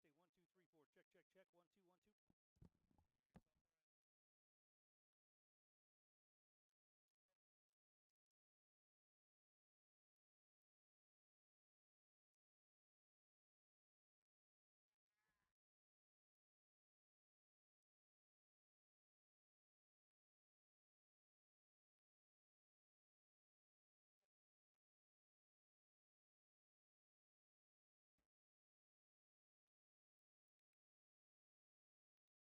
a 1, 2, 3, 4. Check, check, check. 1, 2, 1, 2.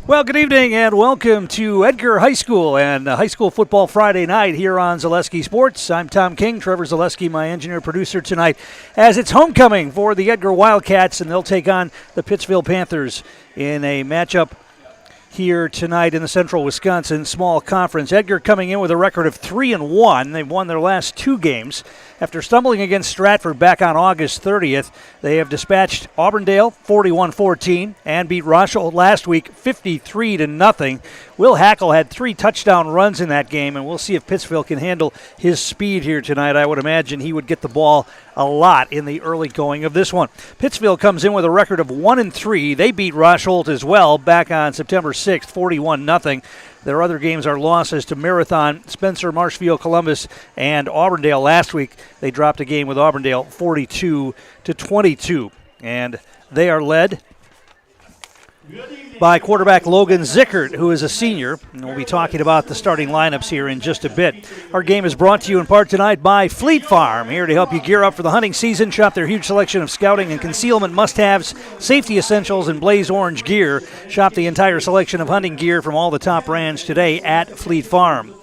Well, good evening and welcome to Edgar High School and High School Football Friday night here on Zaleski Sports. I'm Tom King, Trevor Zaleski, my engineer-producer tonight, as it's homecoming for the Edgar Wildcats, and they'll take on the Pittsville Panthers in a matchup here tonight in the Central Wisconsin Small Conference. Edgar coming in with a record of 3-1. They've won their last two games. After stumbling against Stratford back on August 30th, they have dispatched Auburndale 41-14 and beat Rochelle last week 53-0. Will Hackle had 3 touchdown runs in that game, and we'll see if Pittsville can handle his speed here tonight. I would imagine he would get the ball a lot in the early going of this one. Pittsville comes in with a record of 1-3. They beat Rochelle as well back on September 6th, 41-0. Their other games are losses to Marathon, Spencer, Marshfield, Columbus, and Auburndale last week. They dropped a game with Auburndale 42-22. And they are led by quarterback Logan Zickert, who is a senior. And we'll be talking about the starting lineups here in just a bit. Our game is brought to you in part tonight by Fleet Farm, here to help you gear up for the hunting season. Shop their huge selection of scouting and concealment must-haves, safety essentials, and blaze orange gear. Shop the entire selection of hunting gear from all the top brands today at Fleet Farm.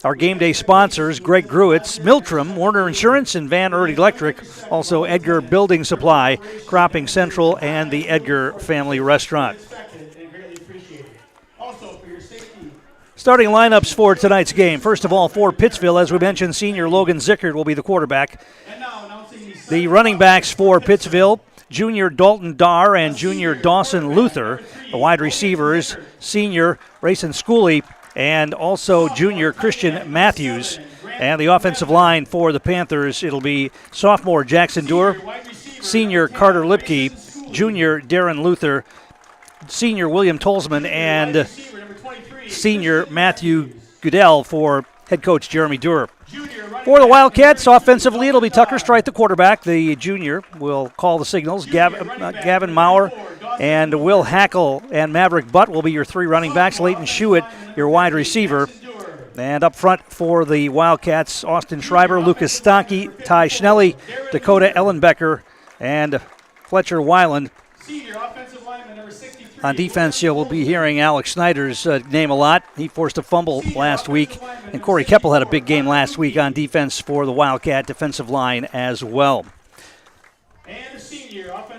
Our game day sponsors, Greg Gruitz, Miltram, Warner Insurance, and Van Ert Electric. Also Edgar Building Supply, Cropping Central, and the Edgar Family Restaurant. Starting lineups for tonight's game. First of all, for Pittsville, as we mentioned, senior Logan Zickert will be the quarterback. The running backs for Pittsville, junior Dalton Darr and junior Dawson Luther. The wide receivers, senior Rayson Schooley and also junior Christian Matthews. And the offensive line for the Panthers, it'll be sophomore Jackson Doerr, senior Carter Lipke, junior Darren Luther, senior William Tolzman, and senior Matthew Goodell for head coach Jeremy Doerr. For the Wildcats, offensively, it'll be Tucker Strite, the quarterback. The junior will call the signals. Gavin Maurer and Will Hackle and Maverick Butt will be your 3 running backs. Leighton Schuett, your wide receiver. And up front for the Wildcats, Austin Schreiber, Lucas Stanke, Ty Schnelly, Dakota Ellenbecker, and Fletcher Weiland. On defense, you'll be hearing Alex Snyder's name a lot. He forced a fumble last week, and Corey Keppel had a big game last week on defense for the Wildcat defensive line as well.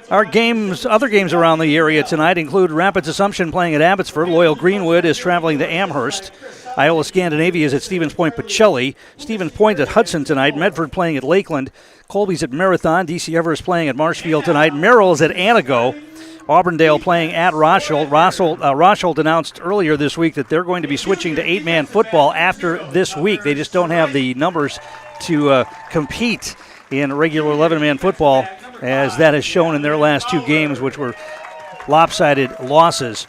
Our games, other games around the area tonight include Rapids Assumption playing at Abbotsford. Loyal Greenwood is traveling to Amherst. Iowa Scandinavia is at Stevens Point Pacelli. Stevens Point at Hudson tonight. Medford playing at Lakeland. Colby's at Marathon. DC Everest playing at Marshfield tonight. Merrill is at Anago. Auburndale playing at Rochelle. Rochelle announced earlier this week that they're going to be switching to 8-man football after this week. They just don't have the numbers to compete in regular 11-man football, as that has shown in their last 2 games, which were lopsided losses.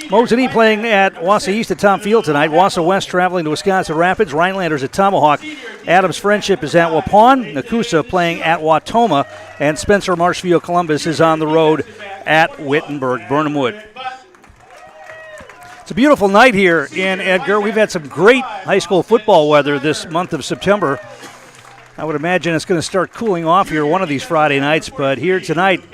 Mosinee playing at Wausau East at Tom Field tonight. Wausau West traveling to Wisconsin Rapids. Rhinelanders at Tomahawk. Adams Friendship is at Waupun. Nakusa playing at Watoma. And Spencer Marshfield Columbus is on the road at Wittenberg-Burnhamwood. It's a beautiful night here in Edgar. We've had some great high school football weather this month of September. I would imagine it's going to start cooling off here one of these Friday nights, but here tonight,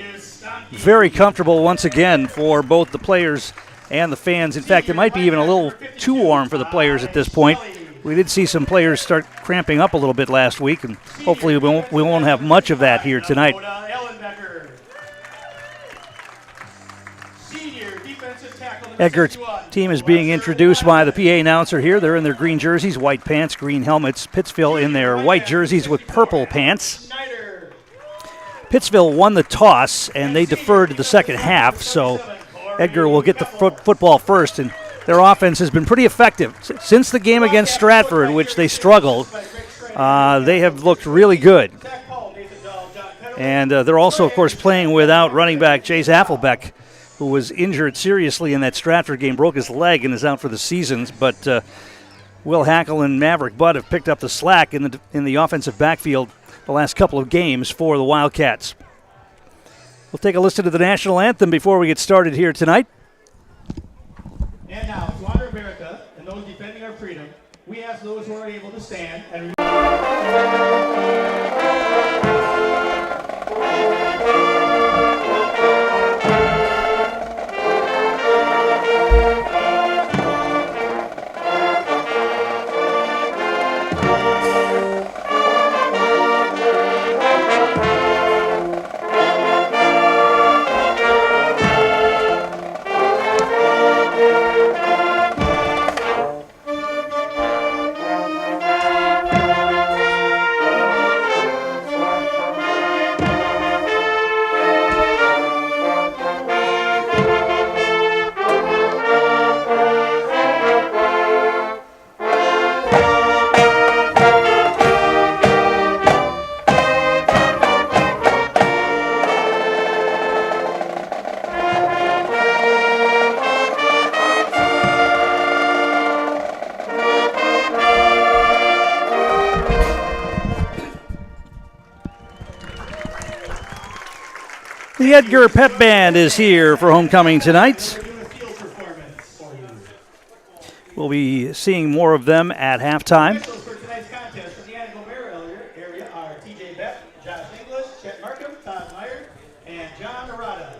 very comfortable once again for both the players and the fans. In fact, it might be even a little too warm for the players at this point. We did see some players start cramping up a little bit last week, and hopefully we won't have much of that here tonight. Edgar's team is being introduced by the PA announcer here. They're in their green jerseys, white pants, green helmets. Pittsville in their white jerseys with purple pants. Pittsville won the toss, and they deferred to the second half, so Edgar will get the football first, and their offense has been pretty effective. Since the game against Stratford, which they struggled, they have looked really good. And they're also, of course, playing without running back Chase Affelbeck, who was injured seriously in that Stratford game, broke his leg and is out for the season. But Will Hackle and Maverick Butt have picked up the slack in the offensive backfield the last couple of games for the Wildcats. We'll take a listen to the national anthem before we get started here tonight. And now, to honor America and those defending our freedom, we ask those who are able to stand and The Edgar Pep Band is here for homecoming tonight. We'll be seeing more of them at halftime. Officials for tonight's contest from the Annabelle area are TJ Beck, Josh English, Chet Markham, Todd Meyer, and John Arata.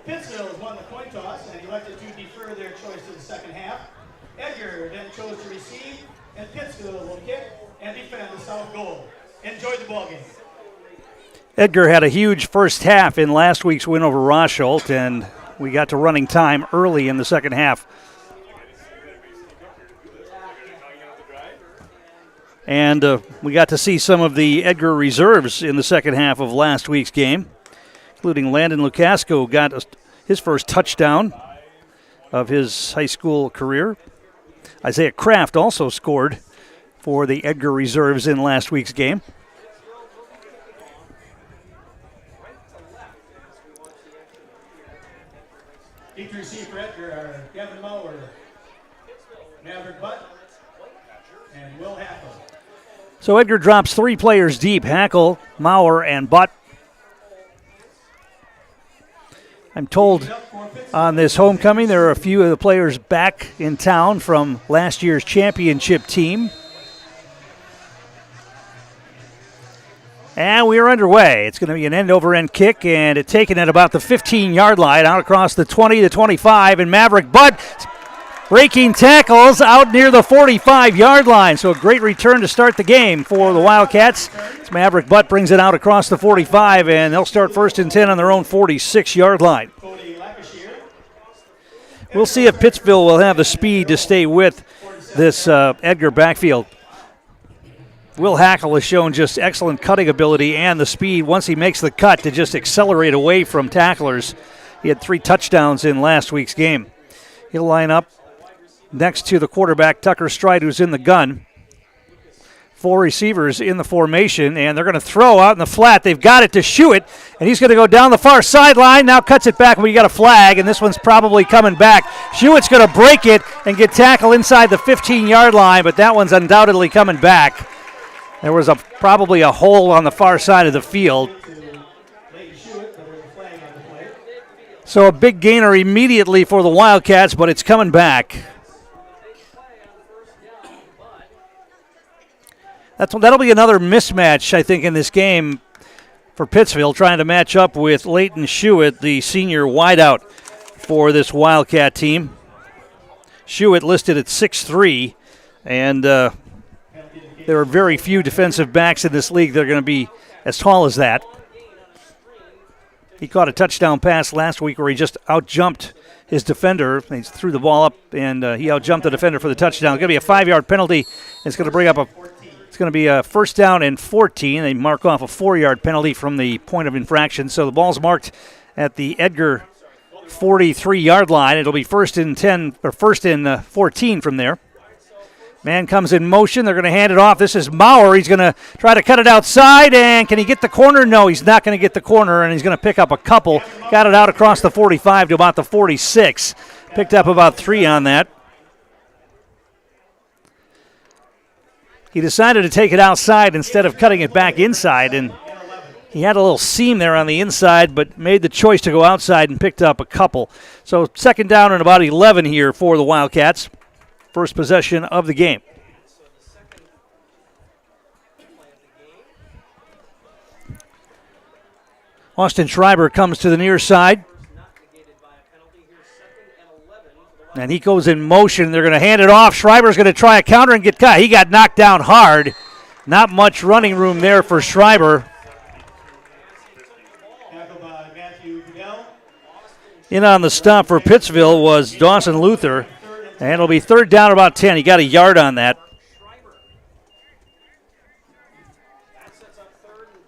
Pittsville has won the coin toss and elected to defer their choice to the second half. Edgar then chose to receive, and Pittsville will kick and defend the south goal. Enjoy the ballgame. Edgar had a huge first half in last week's win over Rosholt, and we got to running time early in the second half. And we got to see some of the Edgar reserves in the second half of last week's game, including Landon Lukasco got his first touchdown of his high school career. Isaiah Kraft also scored for the Edgar reserves in last week's game. Deep to receive for Edgar are Kevin Mower, Maverick Butt, and Will Hackle. So Edgar drops 3 players deep, Hackle, Maurer, and Butt. I'm told on this homecoming there are a few of the players back in town from last year's championship team. And we are underway. It's going to be an end-over-end kick, and it's taken at about the 15-yard line, out across the 20 to 25, and Maverick Butt breaking tackles out near the 45-yard line. So a great return to start the game for the Wildcats. As Maverick Butt brings it out across the 45, and they'll start 1st and 10 on their own 46-yard line. We'll see if Pittsville will have the speed to stay with this Edgar backfield. Will Hackle has shown just excellent cutting ability and the speed once he makes the cut to just accelerate away from tacklers. He had 3 touchdowns in last week's game. He'll line up next to the quarterback, Tucker Stride, who's in the gun. 4 receivers in the formation, and they're going to throw out in the flat. They've got it to Schuett, and he's going to go down the far sideline. Now cuts it back when you got a flag, and this one's probably coming back. Schuett's going to break it and get tackled inside the 15-yard line, but that one's undoubtedly coming back. There was probably a hole on the far side of the field. So a big gainer immediately for the Wildcats, but it's coming back. That'll be another mismatch, I think, in this game for Pittsville, trying to match up with Leighton Schuett, the senior wideout for this Wildcat team. Schuett listed at 6'3", and there are very few defensive backs in this league that are going to be as tall as that. He caught a touchdown pass last week where he just out-jumped his defender. He threw the ball up, and he out-jumped the defender for the touchdown. It's going to be a 5-yard penalty. It's going to bring up it's going to be a 1st down and 14. They mark off a 4-yard penalty from the point of infraction. So the ball's marked at the Edgar 43-yard line. It'll be 1st and 10 or 1st and 14 from there. Man comes in motion. They're going to hand it off. This is Maurer. He's going to try to cut it outside, and can he get the corner? No, he's not going to get the corner, and he's going to pick up a couple. Got it out across the 45 to about the 46. Picked up about 3 on that. He decided to take it outside instead of cutting it back inside, and he had a little seam there on the inside, but made the choice to go outside and picked up a couple. So 2nd down and about 11 here for the Wildcats. First possession of the game. Austin Schreiber comes to the near side. And he goes in motion. They're going to hand it off. Schreiber's going to try a counter and get cut. He got knocked down hard. Not much running room there for Schreiber. In on the stop for Pittsville was Dawson Luther. And it'll be 3rd down about 10. He got a yard on that.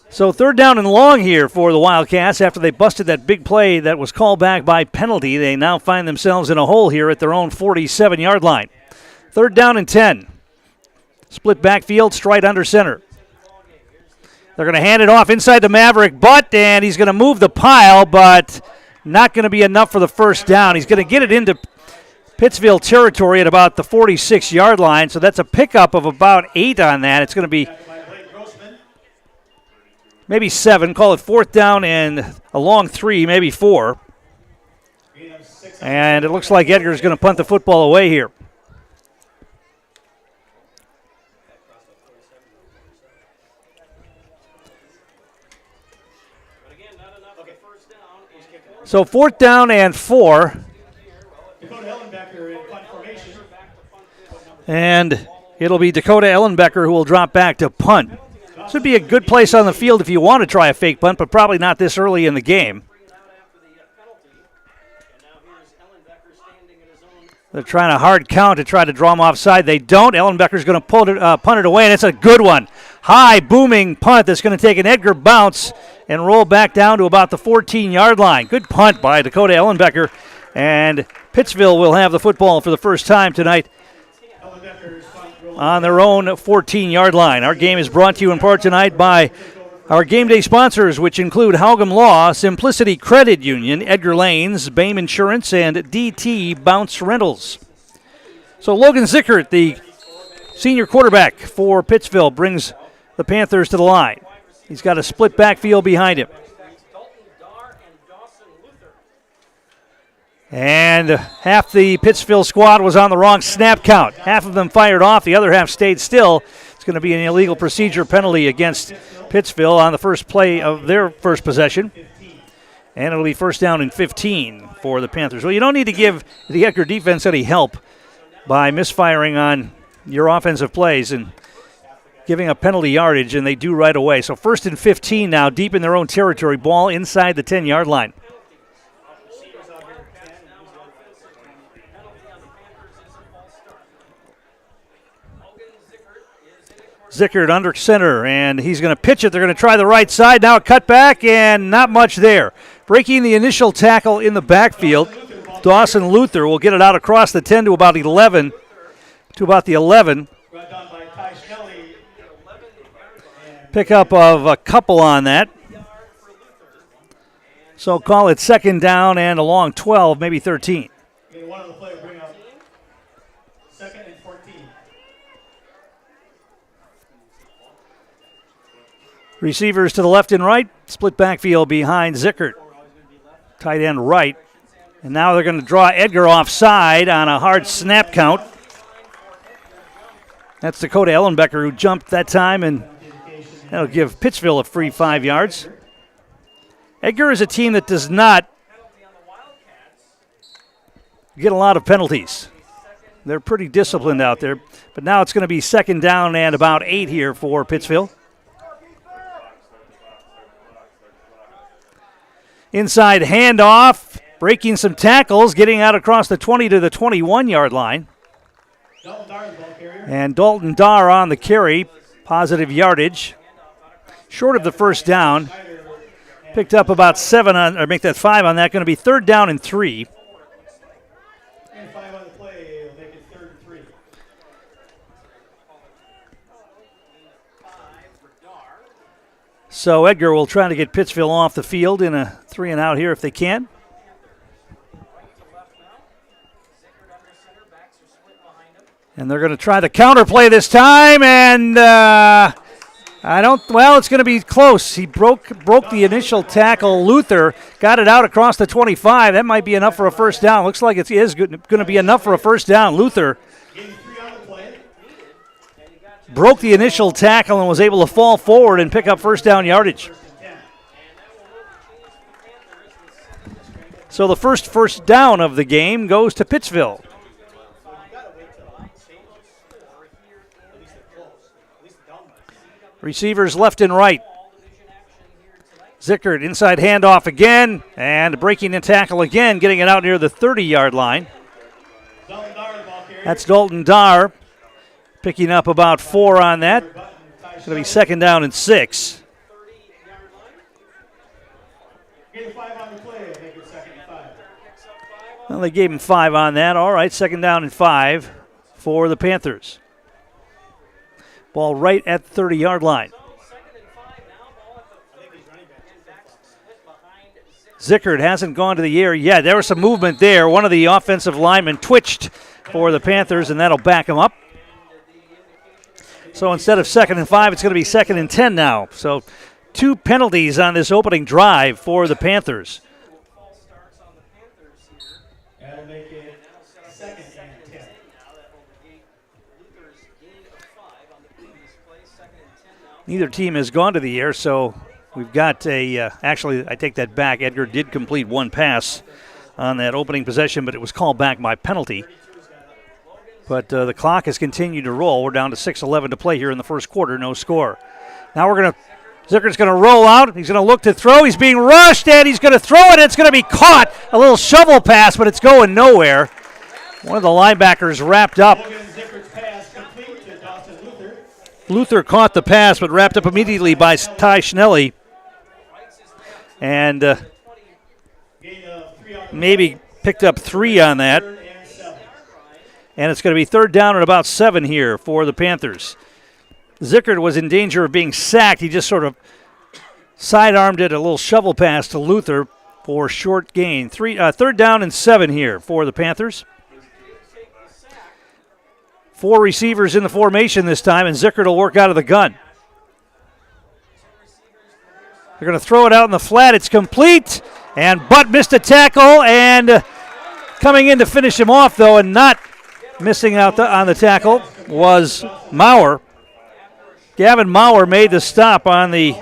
So 3rd down and long here for the Wildcats after they busted that big play that was called back by penalty. They now find themselves in a hole here at their own 47-yard line. 3rd down and 10. Split backfield, Stride under center. They're going to hand it off inside the Maverick Butt, and he's going to move the pile, but not going to be enough for the 1st down. He's going to get it into Pittsville territory at about the 46-yard line, so that's a pickup of about 8 on that. It's going to be maybe 7. Call it 4th down and a long 3, maybe 4. And it looks like Edgar's going to punt the football away here. So 4th down and 4. And it'll be Dakota Ellenbecker who will drop back to punt. This would be a good place on the field if you want to try a fake punt, but probably not this early in the game. They're trying a hard count to try to draw him offside. They don't. Ellenbecker's going to punt it away, and it's a good one. High, booming punt that's going to take an Edgar bounce and roll back down to about the 14-yard line. Good punt by Dakota Ellenbecker, and Pittsville will have the football for the first time tonight on their own 14-yard line. Our game is brought to you in part tonight by our game day sponsors, which include Haugum Law, Simplicity Credit Union, Edgar Lanes, Bame Insurance, and DT Bounce Rentals. So Logan Zickert, the senior quarterback for Pittsville, brings the Panthers to the line. He's got a split backfield behind him. And half the Pittsville squad was on the wrong snap count. Half of them fired off. The other half stayed still. It's going to be an illegal procedure penalty against Pittsville on the first play of their first possession. And it'll be 1st down and 15 for the Panthers. Well, you don't need to give the Edgar defense any help by misfiring on your offensive plays and giving up penalty yardage, and they do right away. So 1st and 15 now, deep in their own territory. Ball inside the 10-yard line. Zickert under center, and he's going to pitch it. They're going to try the right side. Now a cutback, and not much there. Breaking the initial tackle in the backfield, Dawson Luther will get it out across the 10 to about 11. Pickup of a couple on that. So call it 2nd down and a long 12, maybe 13. Receivers to the left and right. Split backfield behind Zickert. Tight end right. And now they're going to draw Edgar offside on a hard snap count. That's Dakota Ellenbecker who jumped that time, and that'll give Pittsville a free 5 yards. Edgar is a team that does not get a lot of penalties. They're pretty disciplined out there. But now it's going to be 2nd down and about 8 here for Pittsville. Inside handoff, breaking some tackles, getting out across the 20 to the 21-yard line. And Dalton Darr on the carry, positive yardage. Short of the 1st down. Picked up about 7 on, or make that 5 on that. Going to be 3rd down and 3. And 5 on the play, will make it 3rd and 3. So Edgar will try to get Pittsville off the field in a 3 and out here if they can. And they're going to try the counter play this time, and it's going to be close. He broke the initial tackle. Luther got it out across the 25. That might be enough for a 1st down. Looks like it is going to be enough for a 1st down. Luther broke the initial tackle and was able to fall forward and pick up 1st down yardage. So the first down of the game goes to Pittsville. Receivers left and right. Zickert inside handoff again, and breaking the tackle again, getting it out near the 30-yard line. That's Dalton Darr picking up about 4 on that. It's going to be 2nd down and 6. Well, they gave him 5 on that. All right, 2nd down and 5 for the Panthers. Ball right at the 30-yard line. Zickert hasn't gone to the air yet. There was some movement there. One of the offensive linemen twitched for the Panthers, and that'll back him up. So instead of 2nd and 5, it's going to be 2nd and 10 now. So 2 penalties on this opening drive for the Panthers. That'll make it 2nd and 10. Neither team has gone to the air, so we've got actually, I take that back. Edgar did complete 1 pass on that opening possession, but it was called back by penalty. But the clock has continued to roll. We're down to 6:11 to play here in the first quarter, no score. Now Zickert's going to roll out. He's going to look to throw. He's being rushed, and he's going to throw it. It's going to be caught. A little shovel pass, but it's going nowhere. One of the linebackers wrapped up. Luther caught the pass, but wrapped up immediately by Ty Schnelly. And maybe picked up 3 on that. And it's going to be 3rd down and about 7 here for the Panthers. Zickert was in danger of being sacked. He just sort of sidearmed it, a little shovel pass to Luther for short gain. 3rd down and 7 here for the Panthers. 4 receivers in the formation this time, and Zickert will work out of the gun. They're going to throw it out in the flat. It's complete, and Butt missed a tackle, and coming in to finish him off, though, and not missing out on the tackle was Maurer. Gavin Maurer made the stop on the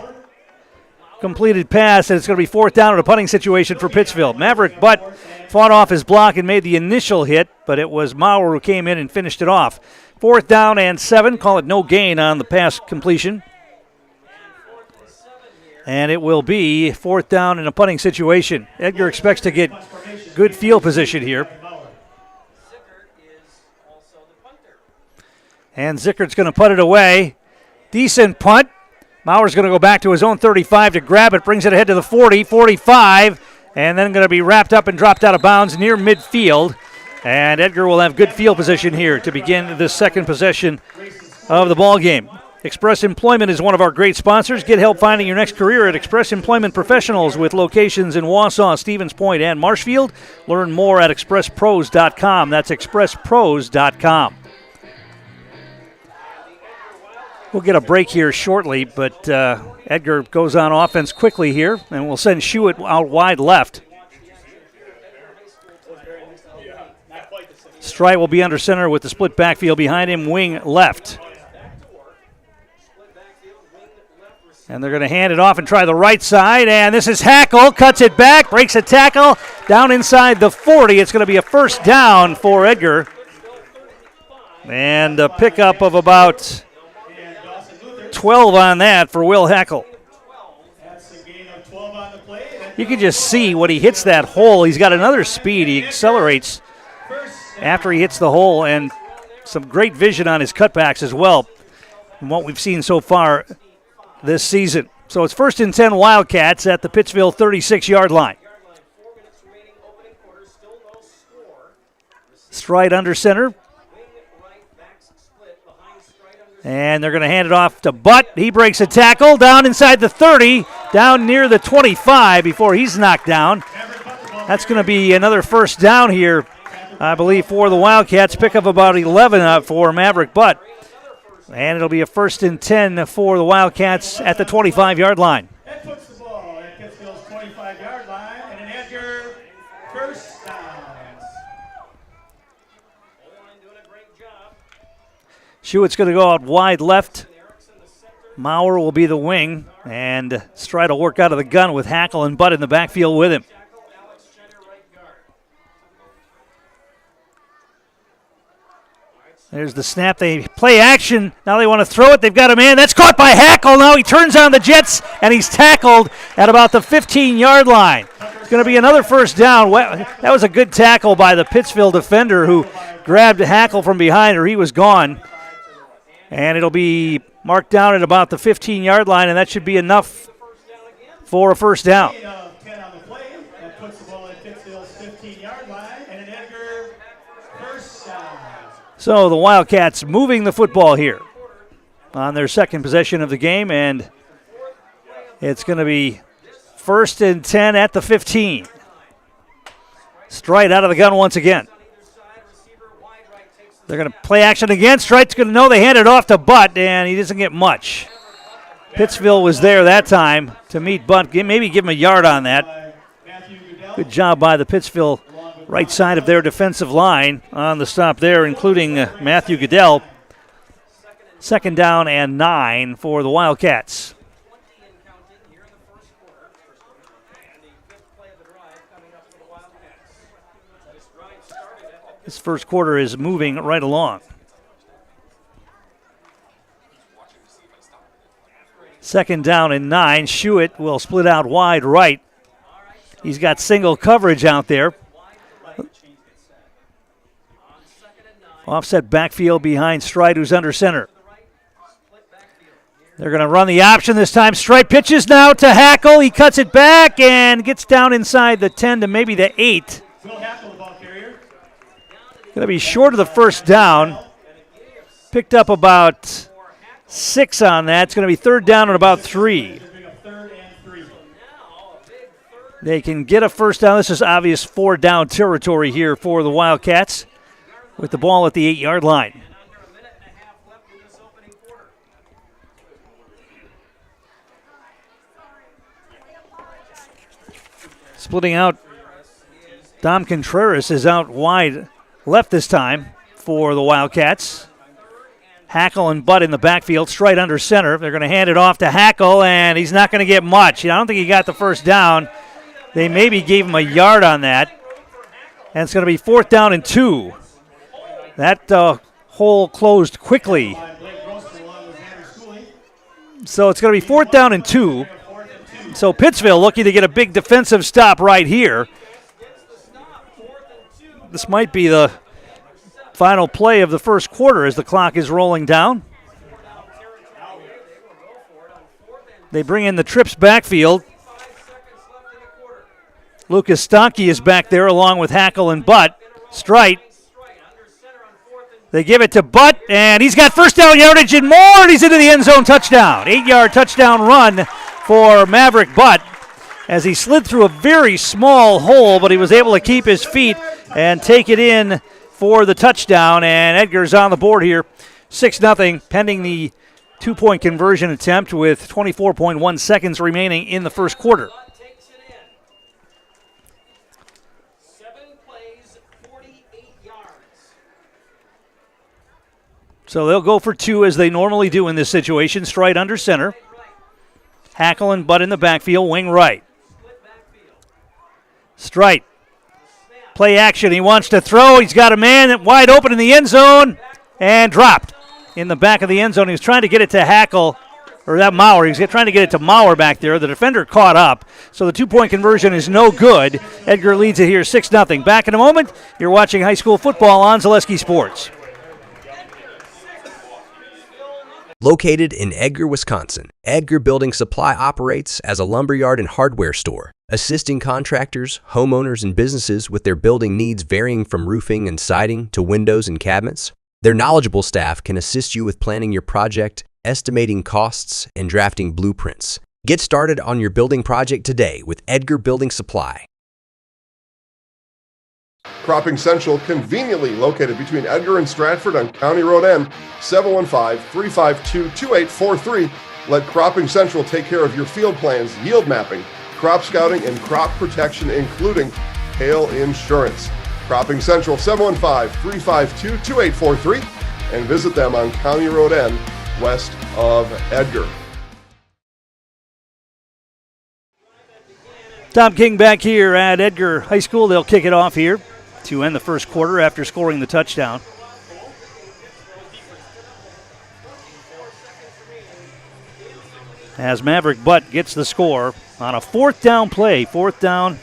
completed pass, and it's going to be 4th down in a punting situation for Pittsville. Maverick Butt fought off his block and made the initial hit, but it was Maurer who came in and finished it off. 4th down and 7. Call it no gain on the pass completion. And it will be 4th down in a punting situation. Edgar expects to get good field position here. And Zickert's going to punt it away. Decent punt. Maurer's going to go back to his own 35 to grab it. Brings it ahead to the 40, 45. And then going to be wrapped up and dropped out of bounds near midfield. And Edgar will have good field position here to begin the second possession of the ball game. Express Employment is one of our great sponsors. Get help finding your next career at Express Employment Professionals with locations in Wausau, Stevens Point, and Marshfield. Learn more at expresspros.com. That's expresspros.com. We'll get a break here shortly, but Edgar goes on offense quickly here, and we'll send Schuett out wide left. Strite will be under center with the split backfield behind him, wing left. And they're going to hand it off and try the right side, and this is Hackle, cuts it back, breaks a tackle, down inside the 40. It's going to be a 1st down for Edgar. And a pickup of about 12 on that for Will Hackle. You can just see when he hits that hole, he's got another speed. He accelerates after he hits the hole, and some great vision on his cutbacks as well from what we've seen so far this season. So it's 1st and 10 Wildcats at the Pittsville 36-yard line. Strite under center. And they're going to hand it off to Butt. He breaks a tackle down inside the 30, down near the 25 before he's knocked down. That's going to be another 1st down here, I believe, for the Wildcats. Pick up about 11 for Maverick Butt. And it'll be a 1st and 10 for the Wildcats at the 25-yard line. That puts the ball at Pittsville's 25-yard line, and an Edgar 1st down. Schuett's going to go out wide left. Maurer will be the wing, and Stride will work out of the gun with Hackle and Butt in the backfield with him. There's the snap. They play action. Now they want to throw it. They've got a man. That's caught by Hackle. Now he turns on the Jets, and he's tackled at about the 15-yard line. It's going to be another 1st down. That was a good tackle by the Pittsville defender who grabbed Hackle from behind, or he was gone. And it'll be marked down at about the 15-yard line, and that should be enough for a 1st down. 10 on the play. That puts the ball at Pittsville's 15-yard line, and an Edgar 1st down. So the Wildcats moving the football here on their second possession of the game, and it's going to be 1st and 10 at the 15. Strite out of the gun once again. They're going to play action again. Strite's going to know they hand it off to Butt, and he doesn't get much. Pittsville was there that time to meet Butt. Maybe give him a yard on that. Good job by the Pittsville right side of their defensive line on the stop there, including Matthew Goodell. 2nd down and 9 for the Wildcats. This first quarter is moving right along. 2nd down and 9. Schuett will split out wide right. He's got single coverage out there. Offset backfield behind Stride, who's under center. They're going to run the option this time. Stride pitches now to Hackle. He cuts it back and gets down inside the 10 to maybe the 8. Going to be short of the first down. Picked up about 6 on that. It's going to be 3rd down and about 3. They can get a first down. This is obvious 4-down territory here for the Wildcats with the ball at the 8-yard line. Splitting out, Dom Contreras is out wide left this time for the Wildcats. Hackle and Butt in the backfield, straight under center. They're going to hand it off to Hackle, and he's not going to get much. I don't think he got the first down. They maybe gave him a yard on that. And it's going to be 4th down and 2. That hole closed quickly. So it's going to be 4th down and 2. So Pittsville looking to get a big defensive stop right here. This might be the final play of the first quarter as the clock is rolling down. They bring in the trips backfield. Lucas Stonkey is back there along with Hackle and Butt. Strite. They give it to Butt, and he's got first down yardage and more, and he's into the end zone touchdown. 8-yard touchdown run for Maverick Butt as he slid through a very small hole, but he was able to keep his feet and take it in for the touchdown, and Edgar's on the board here, 6-0, pending the 2-point conversion attempt with 24.1 seconds remaining in the first quarter. So they'll go for 2 as they normally do in this situation. Stride under center. Hackle and Butt in the backfield, wing right. Strite. Play action. He wants to throw. He's got a man wide open in the end zone and dropped in the back of the end zone. He was trying to get it to Hackle, or that Maurer. He was trying to get it to Maurer back there. The defender caught up. So the 2-point conversion is no good. Edgar leads it here 6-0. Back in a moment. You're watching high school football on Zaleski Sports. Located in Edgar, Wisconsin, Edgar Building Supply operates as a lumberyard and hardware store, assisting contractors, homeowners, and businesses with their building needs varying from roofing and siding to windows and cabinets. Their knowledgeable staff can assist you with planning your project, estimating costs, and drafting blueprints. Get started on your building project today with Edgar Building Supply. Cropping Central, conveniently located between Edgar and Stratford on County Road N, 715-352-2843. Let Cropping Central take care of your field plans, yield mapping, crop scouting, and crop protection, including hail insurance. Cropping Central, 715-352-2843, and visit them on County Road N, west of Edgar. Tom King back here at Edgar High School. They'll kick it off here to end the first quarter after scoring the touchdown. As Maverick Butt gets the score on a 4th down play, 4th down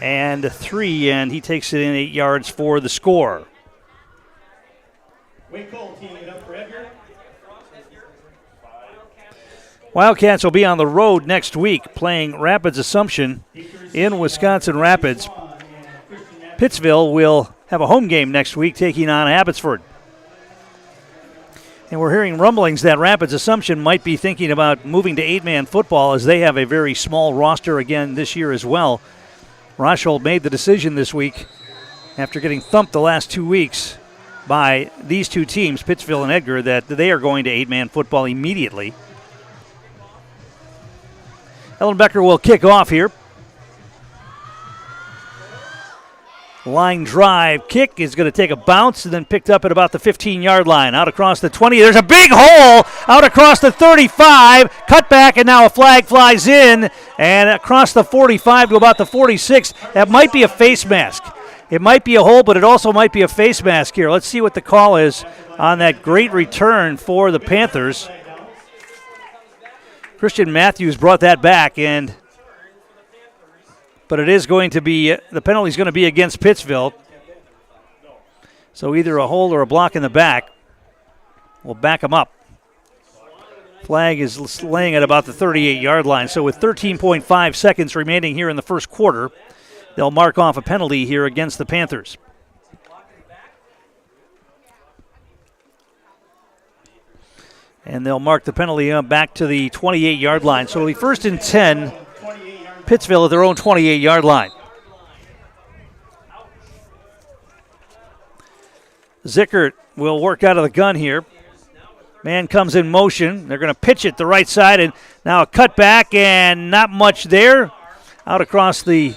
and 3, and he takes it in 8 yards for the score. Wade Cole teaming it up for Edgar. Wildcats will be on the road next week playing Rapids Assumption in Wisconsin Rapids. Pittsville will have a home game next week taking on Abbotsford. And we're hearing rumblings that Rapids Assumption might be thinking about moving to 8-man football as they have a very small roster again this year as well. Roshold made the decision this week after getting thumped the last 2 weeks by these two teams, Pittsville and Edgar, that they are going to 8-man football immediately. Ellenbecker will kick off here. Line drive kick is going to take a bounce and then picked up at about the 15-yard line. Out across the 20. There's a big hole out across the 35. Cut back, and now a flag flies in. And across the 45 to about the 46. That might be a face mask. It might be a hole, but it also might be a face mask here. Let's see what the call is on that great return for the Panthers. Christian Matthews brought that back, but it is going to be, the penalty is going to be against Pittsville. So either a hold or a block in the back will back them up. Flag is laying at about the 38-yard line. So with 13.5 seconds remaining here in the first quarter, they'll mark off a penalty here against the Panthers. And they'll mark the penalty back to the 28-yard line. So it'll be 1st and 10, Pittsville at their own 28-yard line. Zickert will work out of the gun here. Man comes in motion. They're going to pitch it the right side, and now a cutback, and not much there. Out across the,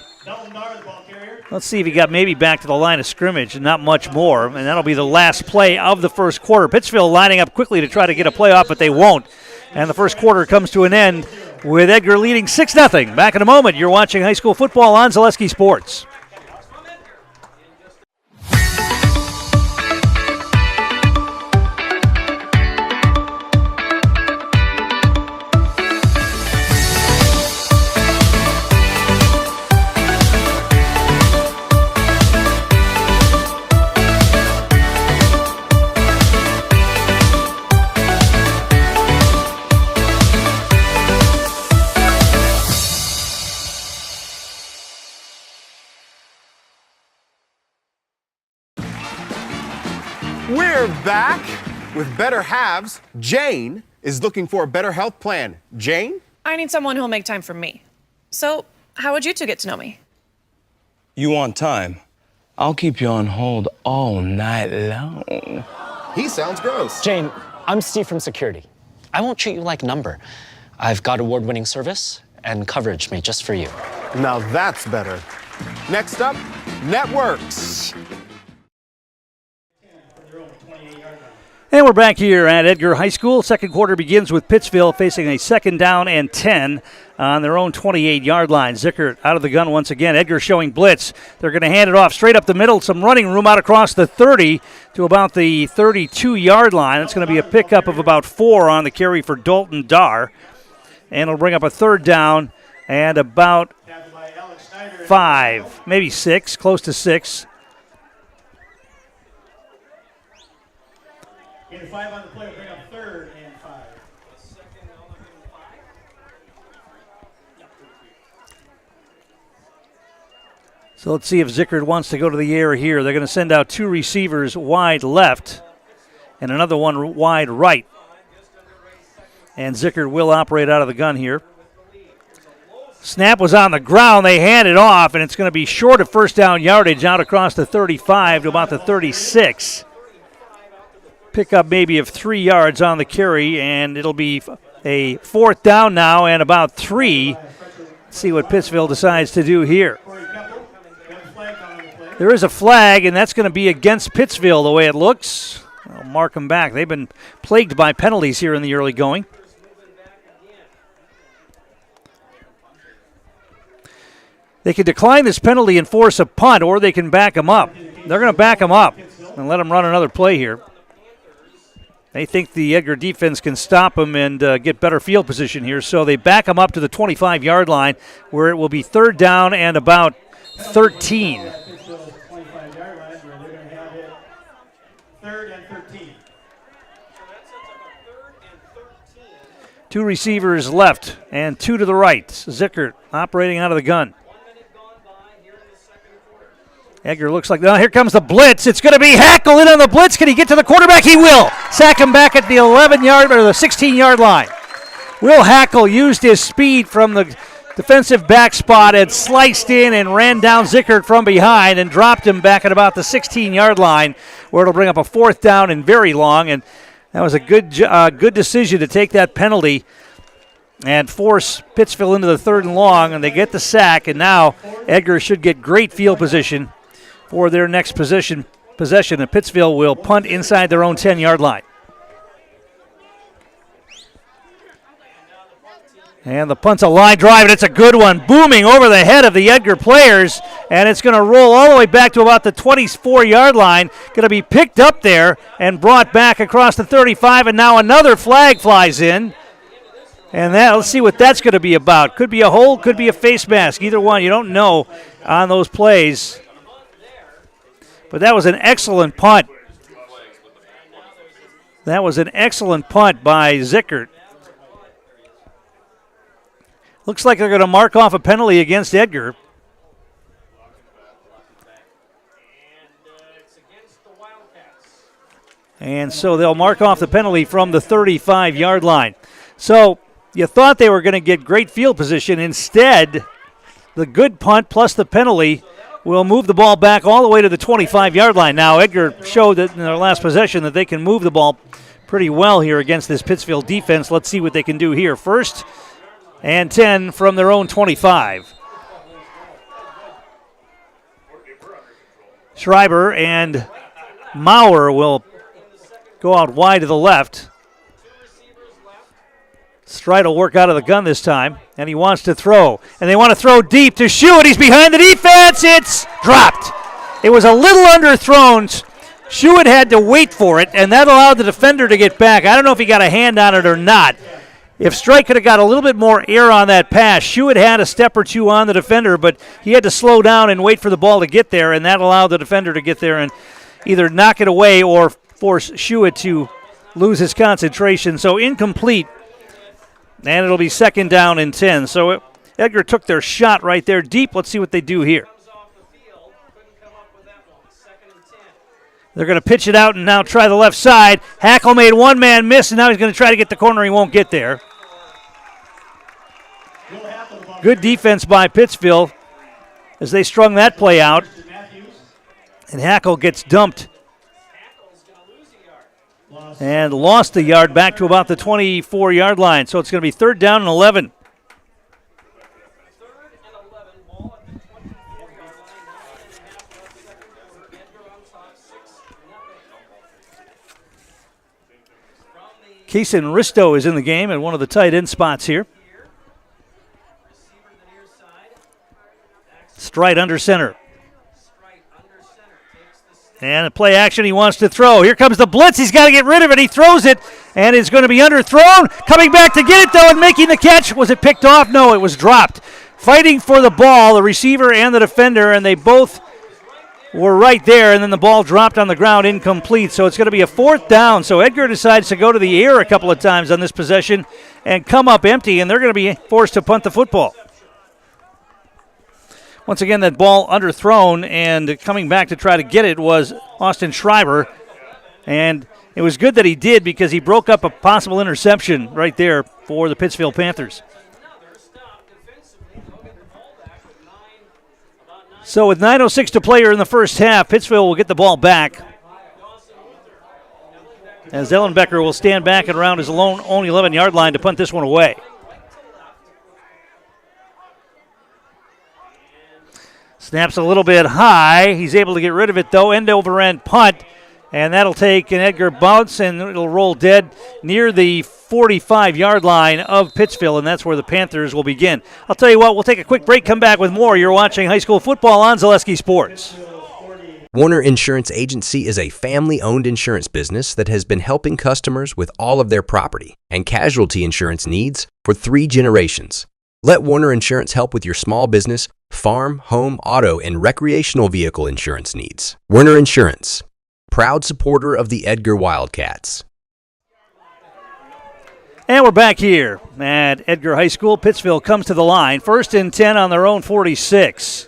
let's see if he got maybe back to the line of scrimmage, and not much more. And that'll be the last play of the first quarter. Pittsville lining up quickly to try to get a playoff, but they won't. And the first quarter comes to an end with Edgar leading 6-0. Back in a moment, you're watching high school football on Zaleski Sports. We're back with Better Halves. Jane is looking for a better health plan. Jane? I need someone who'll make time for me. So, how would you two get to know me? You want time? I'll keep you on hold all night long. He sounds gross. Jane, I'm Steve from security. I won't treat you like a number. I've got award-winning service and coverage made just for you. Now that's better. Next up, networks. And we're back here at Edgar High School. Second quarter begins with Pittsville facing a 2nd down and 10 on their own 28-yard line. Zickert out of the gun once again. Edgar showing blitz. They're going to hand it off straight up the middle. Some running room out across the 30 to about the 32-yard line. It's going to be a pickup of about 4 on the carry for Dalton Dar. And it'll bring up a 3rd down and about 5, maybe 6, close to 6. Gain 5 on the play will bring up 3rd and 5. So let's see if Zickert wants to go to the air here. They're going to send out 2 receivers wide left and another one wide right. And Zickert will operate out of the gun here. Snap was on the ground. They hand it off, and it's going to be short of 1st down yardage out across the 35 to about the 36. Pickup maybe of 3 yards on the carry, and it'll be a 4th down now and about 3. Let's see what Pittsville decides to do here. There is a flag, and that's going to be against Pittsville the way it looks. I'll mark them back. They've been plagued by penalties here in the early going. They can decline this penalty and force a punt, or they can back them up. They're going to back them up and let them run another play here. They think the Edgar defense can stop them and get better field position here, so they back them up to the 25-yard line, where it will be 3rd down and about 13. 25-yard line, where they're going to have it 3rd and 13. 2 receivers left and 2 to the right. Zickert operating out of the gun. Edgar looks like, here comes the blitz. It's going to be Hackle in on the blitz. Can he get to the quarterback? He will. Sack him back at the 11-yard or the 16-yard line. Will Hackle used his speed from the defensive back spot and sliced in and ran down Zickert from behind and dropped him back at about the 16-yard line, where it'll bring up a 4th down and very long. And that was a good decision to take that penalty and force Pittsville into the 3rd and long, and they get the sack, and now Edgar should get great field position for their next possession, and Pittsville will punt inside their own 10-yard line. And the punt's a line drive, and it's a good one, booming over the head of the Edgar players, and it's going to roll all the way back to about the 24-yard line, going to be picked up there and brought back across the 35, and now another flag flies in. And let's see what that's going to be about. Could be a hold, could be a face mask. Either one, you don't know on those plays. But that was an excellent punt. That was an excellent punt by Zickert. Looks like they're going to mark off a penalty against Edgar. And so they'll mark off the penalty from the 35-yard line. So you thought they were going to get great field position. Instead, the good punt plus the penalty will move the ball back all the way to the 25-yard line. Now, Edgar showed that in their last possession that they can move the ball pretty well here against this Pittsville defense. Let's see what they can do here. 1st and 10 from their own 25. Schreiber and Maurer will go out wide to the left. Stride will work out of the gun this time, and he wants to throw. And they want to throw deep to Schuett. He's behind the defense. It's dropped. It was a little underthrown. Schuett had to wait for it, and that allowed the defender to get back. I don't know if he got a hand on it or not. If Strike could have got a little bit more air on that pass, Schuett had a step or two on the defender, but he had to slow down and wait for the ball to get there, and that allowed the defender to get there and either knock it away or force Schuett to lose his concentration. So incomplete. And it'll be 2nd down and 10. So Edgar took their shot right there deep. Let's see what they do here. They're going to pitch it out and now try the left side. Hackle made one man miss, and now he's going to try to get the corner. He won't get there. Good defense by Pittsville as they strung that play out. And Hackle gets dumped and lost a yard back to about the 24-yard line. So it's going to be 3rd down and 11. Kaysen Risto is in the game at one of the tight end spots here. Stride under center. And a play action, he wants to throw. Here comes the blitz. He's got to get rid of it. He throws it, and it's going to be underthrown. Coming back to get it, though, and making the catch. Was it picked off? No, it was dropped. Fighting for the ball, the receiver and the defender, and they both were right there, and then the ball dropped on the ground, incomplete. So it's going to be a 4th down. So Edgar decides to go to the air a couple of times on this possession and come up empty, and they're going to be forced to punt the football. Once again, that ball underthrown, and coming back to try to get it was Austin Schreiber. And it was good that he did because he broke up a possible interception right there for the Pittsville Panthers. So with 9:06 to play here in the first half, Pittsville will get the ball back. As Ellenbecker will stand back and around his own 11-yard line to punt this one away. Snaps a little bit high. He's able to get rid of it, though. End over end punt. And that'll take an Edgar bounce, and it'll roll dead near the 45-yard line of Pittsville, and that's where the Panthers will begin. I'll tell you what, we'll take a quick break, come back with more. You're watching high school football on Zaleski Sports. Warner Insurance Agency is a family-owned insurance business that has been helping customers with all of their property and casualty insurance needs for 3 generations. Let Warner Insurance help with your small business, farm, home, auto, and recreational vehicle insurance needs. Warner Insurance, proud supporter of the Edgar Wildcats. And we're back here at Edgar High School. Pittsville comes to the line. 1st and 10 on their own 46.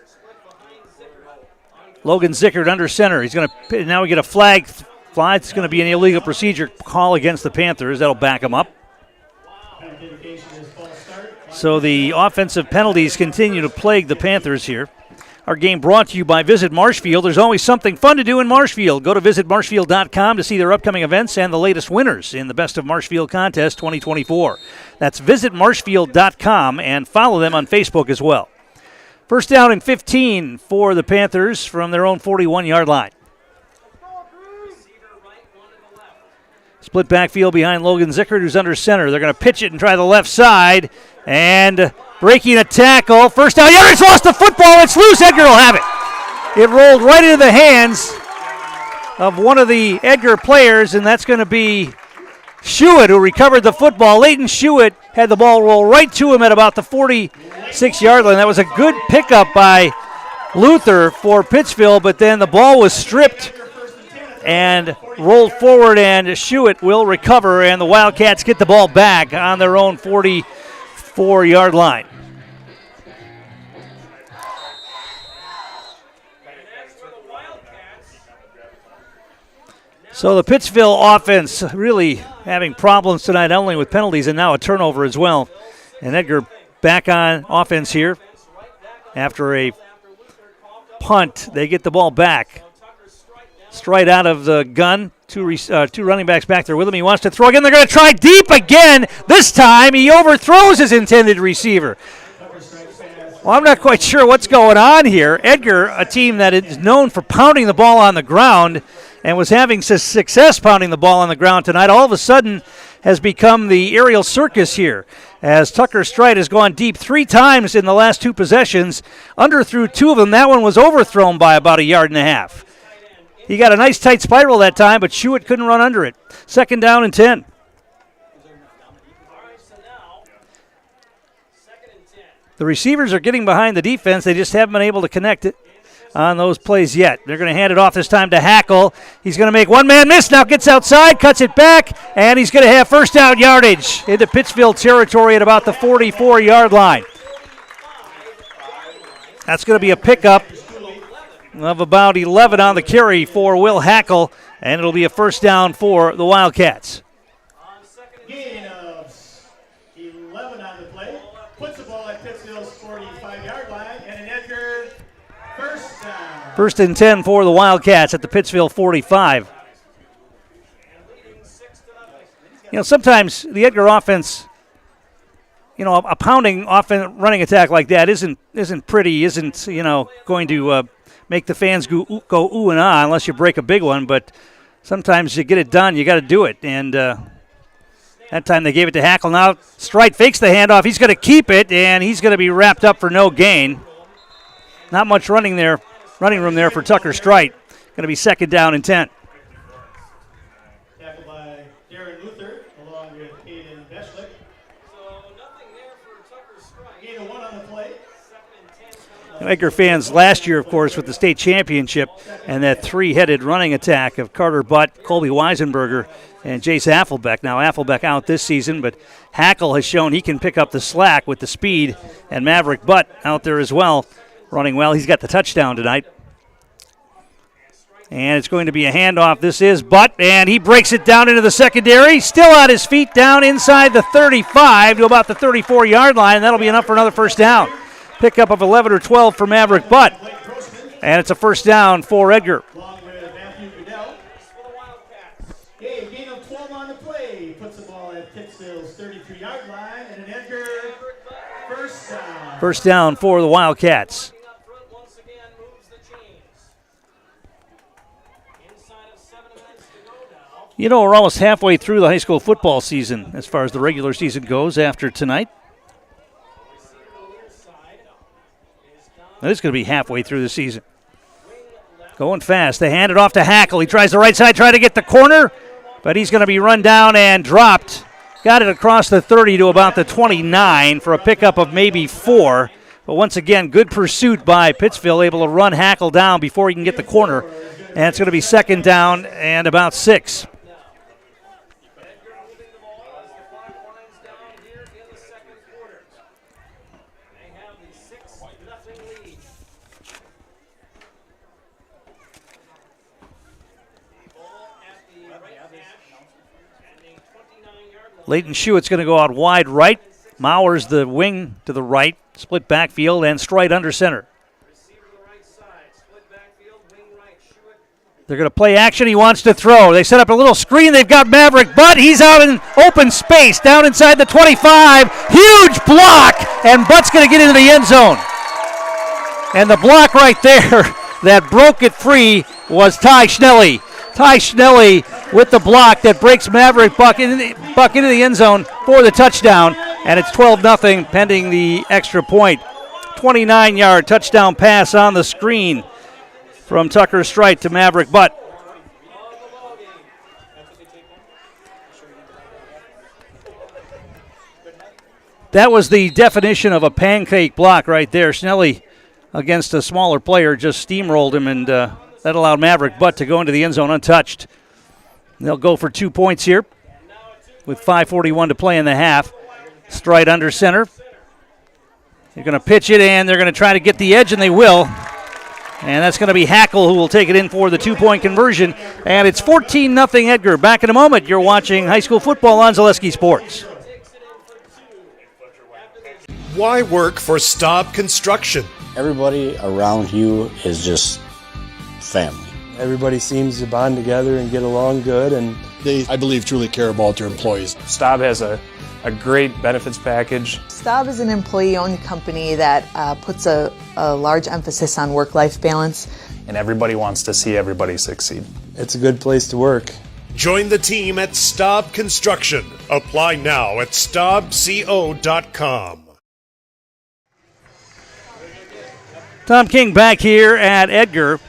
Logan Zickert under center. He's going to now we get a flag. It's going to be an illegal procedure call against the Panthers. That'll back them up. So the offensive penalties continue to plague the Panthers here. Our game brought to you by Visit Marshfield. There's always something fun to do in Marshfield. Go to visitmarshfield.com to see their upcoming events and the latest winners in the Best of Marshfield Contest 2024. That's visitmarshfield.com, and follow them on Facebook as well. First down and 15 for the Panthers from their own 41-yard line. Split backfield behind Logan Zickert, who's under center. They're going to pitch it and try the left side, and breaking a tackle. First down. Yardage, lost the football. It's loose. Edgar will have it. It rolled right into the hands of one of the Edgar players, and that's going to be Schuett, who recovered the football. Leighton Schuett had the ball roll right to him at about the 46-yard line. That was a good pickup by Luther for Pittsville, but then the ball was stripped and rolled forward, and Schuett will recover, and the Wildcats get the ball back on their own 44-yard line. So the Pittsville offense really having problems tonight, not only with penalties and now a turnover as well. And Edgar back on offense here after a punt. They get the ball back. Straight out of the gun. Two running backs back there with him. He wants to throw again. They're going to try deep again. This time he overthrows his intended receiver. Well, I'm not quite sure what's going on here. Edgar, a team that is known for pounding the ball on the ground and was having success pounding the ball on the ground tonight, all of a sudden has become the aerial circus here, as Tucker Strite has gone deep 3 times in the last 2 possessions, underthrew 2 of them. That one was overthrown by about 1.5 yards. He got a nice tight spiral that time, but Schuett couldn't run under it. Second down and 10. The receivers are getting behind the defense. They just haven't been able to connect it on those plays yet. They're going to hand it off this time to Hackle. He's going to make one man miss. Now gets outside, cuts it back, and he's going to have first down yardage into Pittsville territory at about the 44-yard line. That's going to be a pickup of about 11 on the carry for Will Hackle, and it'll be a first down for the Wildcats. Gain of 11 on the play. Puts the ball at Pittsville's 45-yard line, and an Edgar first down. First and 10 for the Wildcats at the Pittsville 45. You know, sometimes the Edgar offense, you know, a pounding running attack like that isn't pretty, isn't, you know, going to make the fans go ooh and ah unless you break a big one, but sometimes you get it done, you got to do it. And that time they gave it to Hackle. Now Strite fakes the handoff. He's going to keep it, and he's going to be wrapped up for no gain. Not much running room there for Tucker Strite. Going to be second down and 10. Tackled by Darren Luther along with Aiden Beschlick. Gain of 1 on the play. Edgar fans last year, of course, with the state championship and that 3-headed running attack of Carter Butt, Colby Weisenberger, and Jace Affelbeck. Now Affelbeck out this season, but Hackle has shown he can pick up the slack with the speed, and Maverick Butt out there as well, running well. He's got the touchdown tonight. And it's going to be a handoff. This is Butt, and he breaks it down into the secondary. Still on his feet down inside the 35 to about the 34-yard line, and that'll be enough for another first down. Pickup of 11 or 12 for Maverick Butt. And it's a first down for Edgar. Along with Matthew Goodell. Gain of 12 on the play. Puts the ball at Pittsville's 33-yard line. And an Edgar first down. First down for the Wildcats. You know, we're almost halfway through the high school football season as far as the regular season goes after tonight. Now, this is going to be halfway through the season. Going fast. They hand it off to Hackle. He tries the right side, trying to get the corner, but he's going to be run down and dropped. Got it across the 30 to about the 29 for a pickup of maybe 4. But once again, good pursuit by Pittsville, able to run Hackle down before he can get the corner. And it's going to be second down and about 6. Leighton Schuett's going to go out wide right. Mauer's the wing to the right. Split backfield and Strite under center. They're going to play action. He wants to throw. They set up a little screen. They've got Maverick Butt. He's out in open space down inside the 25. Huge block, and Butt's going to get into the end zone. And the block right there that broke it free was Ty Schnelly. Ty Schnelly with the block that breaks Maverick Buck into the end zone for the touchdown, and it's 12-0 pending the extra point. 29-yard touchdown pass on the screen from Tucker Strite to Maverick Butt. That was the definition of a pancake block right there. Schnelly against a smaller player just steamrolled him, and that allowed Maverick Butt to go into the end zone untouched. They'll go for 2 points here with 5:41 to play in the half. Strite under center. They're going to pitch it, and they're going to try to get the edge, and they will. And that's going to be Hackle who will take it in for the 2-point conversion. And it's 14-0 Edgar. Back in a moment. You're watching high school football on Zaleski Sports. Why work for Staub Construction? Everybody around you is just family. Everybody seems to bond together and get along good, and They, I believe, truly care about their employees. Staub has a great benefits package. Staub is an employee-owned company that puts a large emphasis on work-life balance. And everybody wants to see everybody succeed. It's a good place to work. Join the team at Staub Construction. Apply now at staubco.com. Tom King back here at Edgar,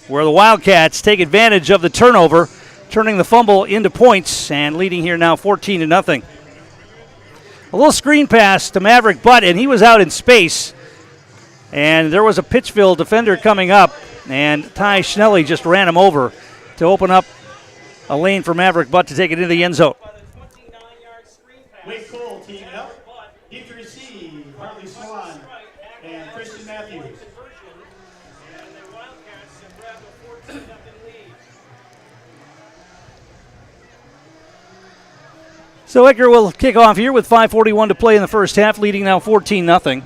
where the Wildcats take advantage of the turnover, turning the fumble into points and leading here now 14-0. A little screen pass to Maverick Butt, and he was out in space. And there was a Pittsville defender coming up, and Ty Schnelly just ran him over to open up a lane for Maverick Butt to take it into the end zone. Wade Cole teaming up. Deep to receive, Hartley Swan and Christian Matthews. So Edgar will kick off here with 5:41 to play in the first half, leading now 14-0.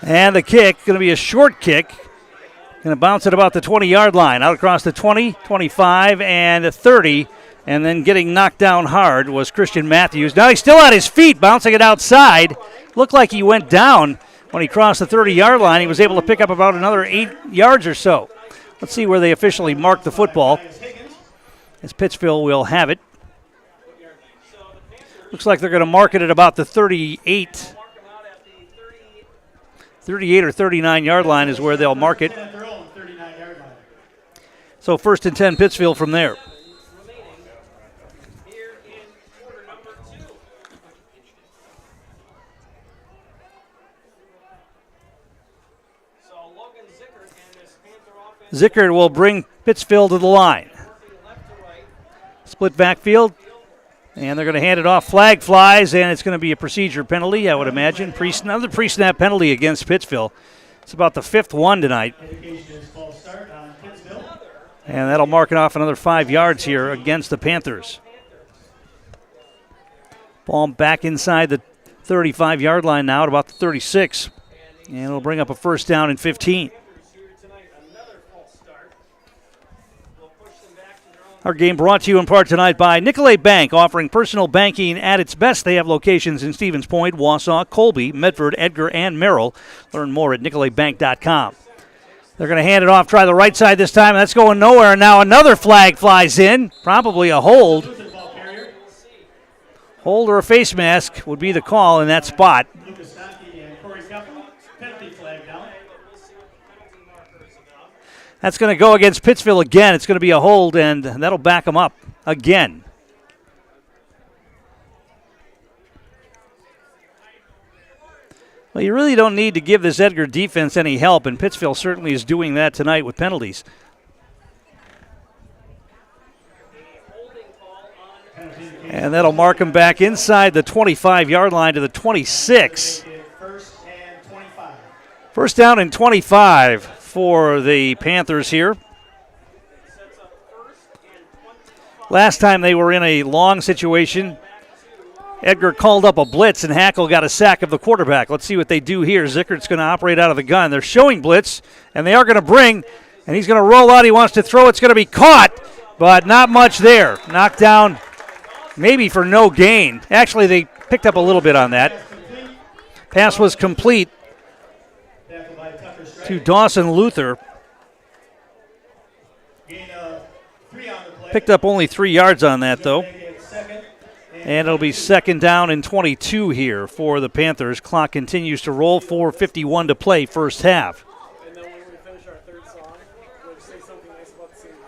And the kick, going to be a short kick. Going to bounce at about the 20-yard line. Out across the 20, 25, and 30. And then getting knocked down hard was Christian Matthews. Now he's still on his feet, bouncing it outside. Looked like he went down when he crossed the 30-yard line. He was able to pick up about another 8 yards or so. Let's see where they officially mark the football, as Pittsville will have it. Looks like they're going to mark it at about the 38 or 39-yard line is where they'll mark it. So 1st and 10 Pittsville from there. Zickert will bring Pittsville to the line. Split backfield, and they're going to hand it off. Flag flies, and it's going to be a procedure penalty, I would imagine. Another pre-snap penalty against Pittsville. It's about the 5th one tonight. And that'll mark it off another 5 yards here against the Panthers. Ball back inside the 35-yard line now at about the 36. And it'll bring up a first down and 15. Our game brought to you in part tonight by Nicolay Bank, offering personal banking at its best. They have locations in Stevens Point, Wausau, Colby, Medford, Edgar, and Merrill. Learn more at nicolaybank.com. They're going to hand it off, try the right side this time. That's going nowhere. And now another flag flies in, probably a hold. Hold or a face mask would be the call in that spot. That's going to go against Pittsville again. It's going to be a hold, and that'll back them up again. Well, you really don't need to give this Edgar defense any help, and Pittsville certainly is doing that tonight with penalties. And that'll mark them back inside the 25-yard line to the 26. First down and 25 for the Panthers here. Last time they were in a long situation, Edgar called up a blitz, and Hackle got a sack of the quarterback. Let's see what they do here. Zickert's going to operate out of the gun. They're showing blitz, and they are going to bring, and he's going to roll out. He wants to throw. It's going to be caught, but not much there. Knocked down maybe for no gain. Actually, they picked up a little bit on that. Pass was complete to Dawson Luther. Picked up only 3 yards on that, though. And it'll be 2nd down and 22 here for the Panthers. Clock continues to roll. 4:51 to play, first half. And then when we finish our third song, we'll say something nice about the seniors.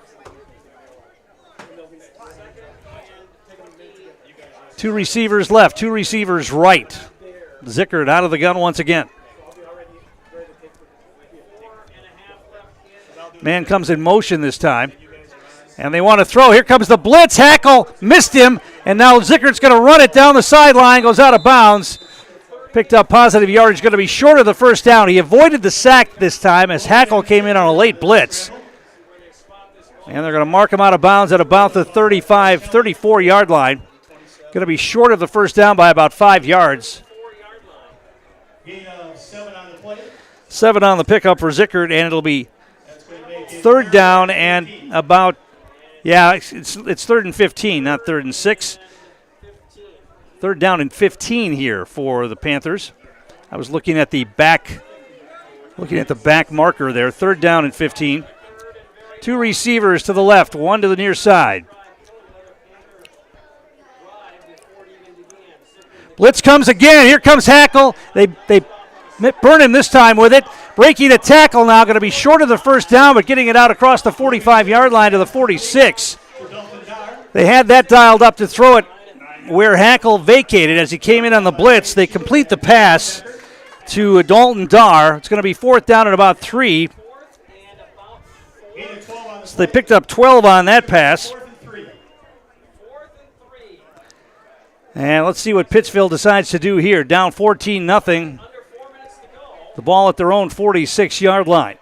And they'll be taking a minute to get 2 receivers left, 2 receivers right. Zickert out of the gun once again. Man comes in motion this time. And they want to throw. Here comes the blitz. Hackle missed him. And now Zickert's going to run it down the sideline. Goes out of bounds. Picked up positive yardage. Going to be short of the first down. He avoided the sack this time as Hackle came in on a late blitz. And they're going to mark him out of bounds at about the 34-yard line. Going to be short of the first down by about 5 yards. 7 on the pickup for Zickert, and it'll be 3rd down and about, it's 3rd and 15, not 3rd and 6. 3rd down and 15 here for the Panthers. I was looking at the back marker there. 3rd down and 15. 2 receivers to the left, 1 to the near side. Blitz comes again. Here comes Hackle. They burn him this time with it. Breaking a tackle now, going to be short of the first down, but getting it out across the 45-yard line to the 46. They had that dialed up to throw it where Hackle vacated as he came in on the blitz. They complete the pass to Dalton Dar. It's going to be 4th down and about 3. So they picked up 12 on that pass. And let's see what Pittsville decides to do here. Down 14-0. The ball at their own 46-yard line.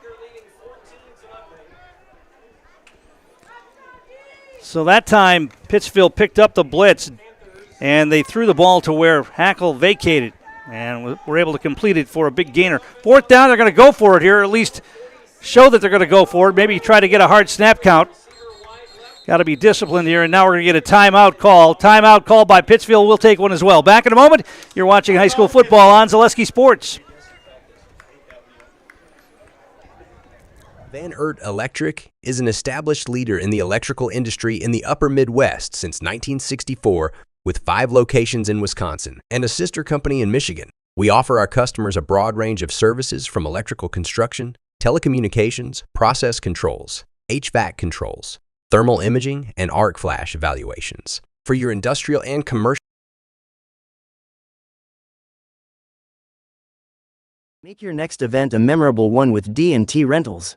So that time, Pittsville picked up the blitz, and they threw the ball to where Hackle vacated, and were able to complete it for a big gainer. 4th down, they're going to go for it here, or at least show that they're going to go for it. Maybe try to get a hard snap count. Got to be disciplined here, and now we're going to get a timeout call. Timeout call by Pittsville. We'll take one as well. Back in a moment. You're watching high school football on Zaleski Sports. Van Eert Electric is an established leader in the electrical industry in the upper Midwest since 1964, with 5 locations in Wisconsin and a sister company in Michigan. We offer our customers a broad range of services from electrical construction, telecommunications, process controls, HVAC controls, thermal imaging, and arc flash evaluations for your industrial and commercial. Make your next event a memorable one with D&T Rentals.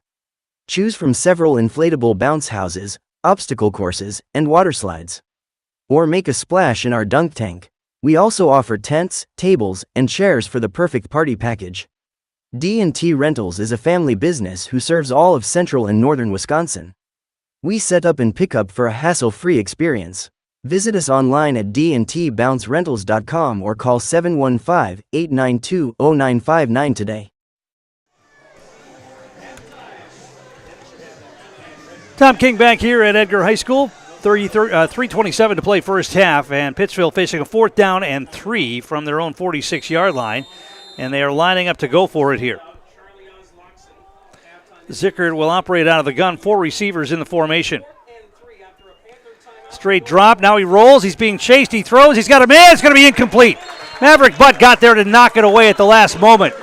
Choose from several inflatable bounce houses, obstacle courses, and water slides. Or make a splash in our dunk tank. We also offer tents, tables, and chairs for the perfect party package. D&T Rentals is a family business who serves all of central and northern Wisconsin. We set up and pick up for a hassle-free experience. Visit us online at dntbouncerentals.com or call 715-892-0959 today. Tom King back here at Edgar High School. 3:27 to play first half, and Pittsville facing a 4th down and 3 from their own 46-yard line, and they are lining up to go for it here. Zickert will operate out of the gun. 4 receivers in the formation. Straight drop. Now he rolls. He's being chased. He throws. He's got a man. It's going to be incomplete. Maverick Butt got there to knock it away at the last moment.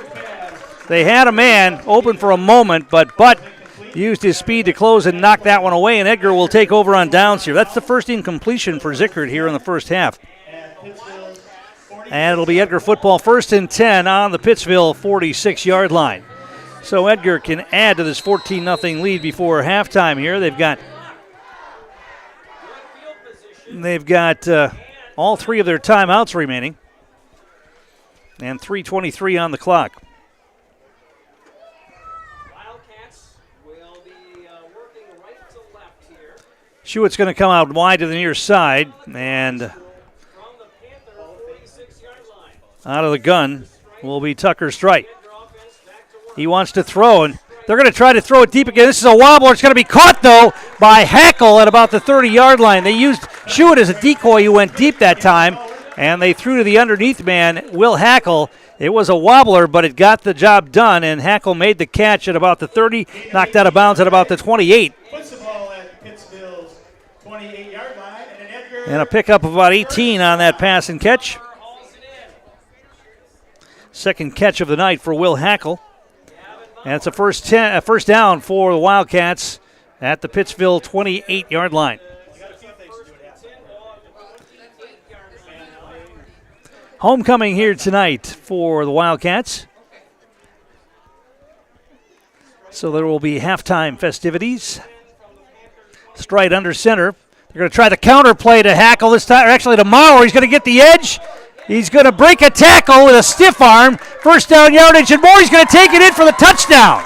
They had a man open for a moment, but Butt used his speed to close and knock that one away, and Edgar will take over on downs here. That's the first incompletion for Zickert here in the first half. And it'll be Edgar football 1st and 10 on the Pittsville 46-yard line. So Edgar can add to this 14-0 lead before halftime here. They've got all 3 of their timeouts remaining, and 3:23 on the clock. Shewitt's going to come out wide to the near side, and out of the gun will be Tucker Strite. He wants to throw, and they're going to try to throw it deep again. This is a wobbler. It's going to be caught, though, by Hackle at about the 30-yard line. They used Shewitt as a decoy who went deep that time, and they threw to the underneath man, Will Hackle. It was a wobbler, but it got the job done, and Hackle made the catch at about the 30, knocked out of bounds at about the 28. Puts the ball at Pittsville's 28-yard line, and an Edgar. And a pickup of about 18 on that pass and catch. Second catch of the night for Will Hackle. And it's a first down for the Wildcats at the Pittsville 28-yard line. Homecoming here tonight for the Wildcats. So there will be halftime festivities. Strite under center. They're going to try the counter play to Hackle this time, or actually to Maurer. He's going to get the edge. He's going to break a tackle with a stiff arm. First down yardage, and Maury's going to take it in for the touchdown.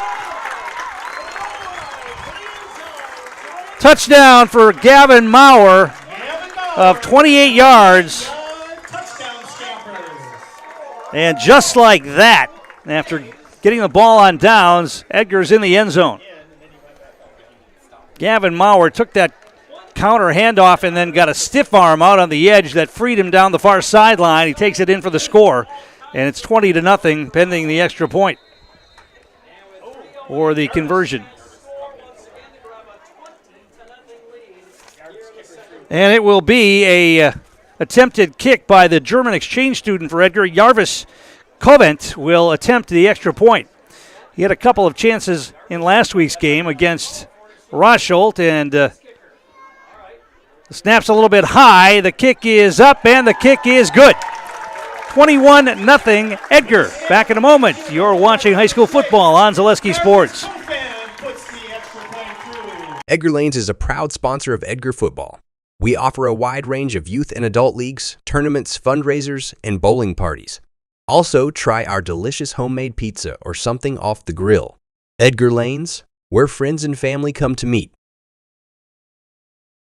Touchdown for Gavin Maurer of 28 yards. And just like that, after getting the ball on downs, Edgar's in the end zone. Gavin Maurer took that counter handoff and then got a stiff arm out on the edge that freed him down the far sideline. He takes it in for the score, and it's 20-0 pending the extra point or the conversion. And it will be a attempted kick by the German exchange student for Edgar. Jarvis Covent will attempt the extra point. He had a couple of chances in last week's game against Rosholt, and the snap's a little bit high. The kick is up, and the kick is good. 21-0 Edgar. Back in a moment. You're watching high school football on Zaleski Sports. Edgar Lanes is a proud sponsor of Edgar football. We offer a wide range of youth and adult leagues, tournaments, fundraisers, and bowling parties. Also, try our delicious homemade pizza or something off the grill. Edgar Lanes, where friends and family come to meet.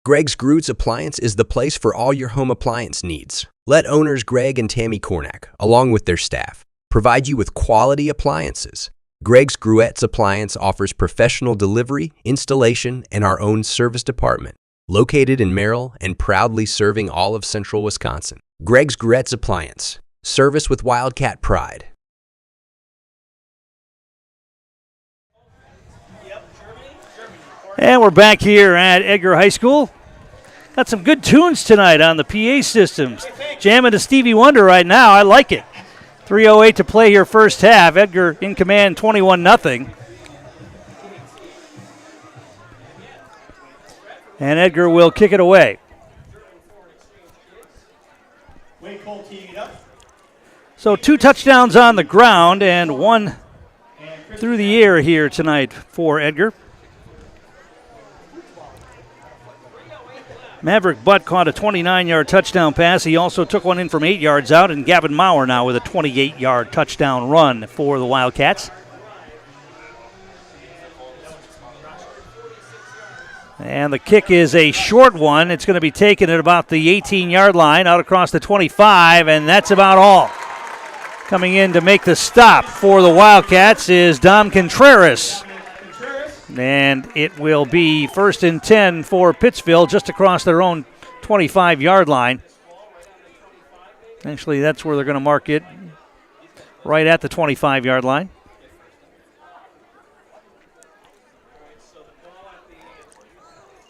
Greg's Groots Appliance is the place for all your home appliance needs. Let owners Greg and Tammy Kornack, along with their staff, provide you with quality appliances. Greg's Gruettes Appliance offers professional delivery, installation, and our own service department. Located in Merrill and proudly serving all of central Wisconsin. Greg's Gruettes Appliance. Service with Wildcat pride. And we're back here at Edgar High School. Got some good tunes tonight on the PA systems. Jamming to Stevie Wonder right now. I like it. 3:08 to play here first half. Edgar in command 21-0. And Edgar will kick it away. So 2 touchdowns on the ground and 1 through the air here tonight for Edgar. Maverick Butt caught a 29-yard touchdown pass. He also took one in from 8 yards out, and Gavin Maurer now with a 28-yard touchdown run for the Wildcats. And the kick is a short one. It's going to be taken at about the 18-yard line, out across the 25, and that's about all. Coming in to make the stop for the Wildcats is Dom Contreras. And it will be 1st and 10 for Pittsville, just across their own 25-yard line. Actually, that's where they're going to mark it, right at the 25-yard line.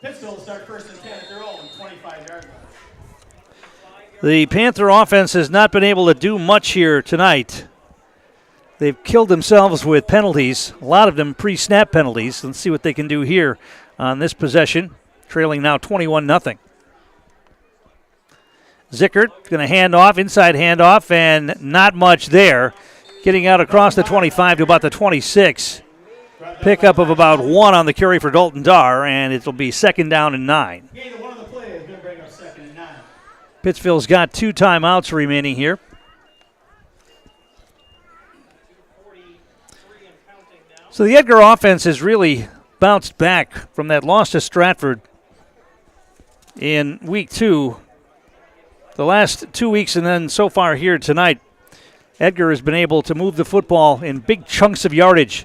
Pittsville will start 1st and 10 at their own 25-yard line. The Panther offense has not been able to do much here tonight. They've killed themselves with penalties, a lot of them pre-snap penalties. Let's see what they can do here on this possession, trailing now 21-0. Zickert going to hand off, inside handoff, and not much there. Getting out across the 25 to about the 26. Pickup of about 1 on the carry for Dalton Dar, and it'll be 2nd down and 9. Pittsville's got 2 timeouts remaining here. So the Edgar offense has really bounced back from that loss to Stratford in week 2. The last 2 weeks and then so far here tonight, Edgar has been able to move the football in big chunks of yardage,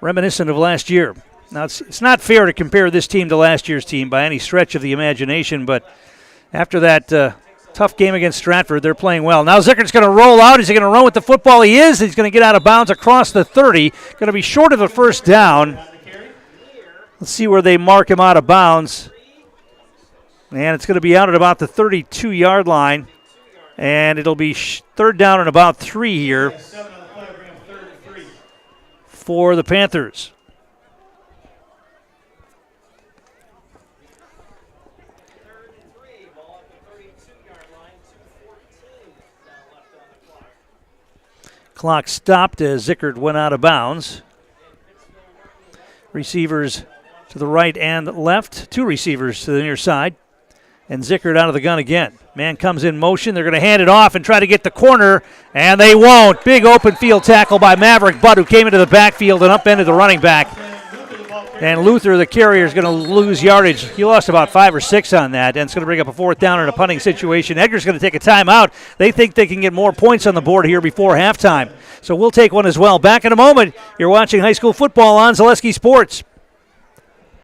reminiscent of last year. Now, it's not fair to compare this team to last year's team by any stretch of the imagination, but after that tough game against Stratford, they're playing well. Now Zickert's going to roll out. Is he going to run with the football? He is. He's going to get out of bounds across the 30. Going to be short of a first down. Let's see where they mark him out of bounds. And it's going to be out at about the 32-yard line. And it'll be third down and about 3 here for the Panthers. Clock stopped as Zickert went out of bounds. Receivers to the right and left. 2 receivers to the near side. And Zickert out of the gun again. Man comes in motion. They're going to hand it off and try to get the corner, and they won't. Big open field tackle by Maverick Butt, who came into the backfield and upended the running back. And Luther, the carrier, is going to lose yardage. He lost about 5 or 6 on that, and it's going to bring up a fourth down in a punting situation. Edgar's going to take a timeout. They think they can get more points on the board here before halftime. So we'll take one as well. Back in a moment. You're watching high school football on Zaleski Sports.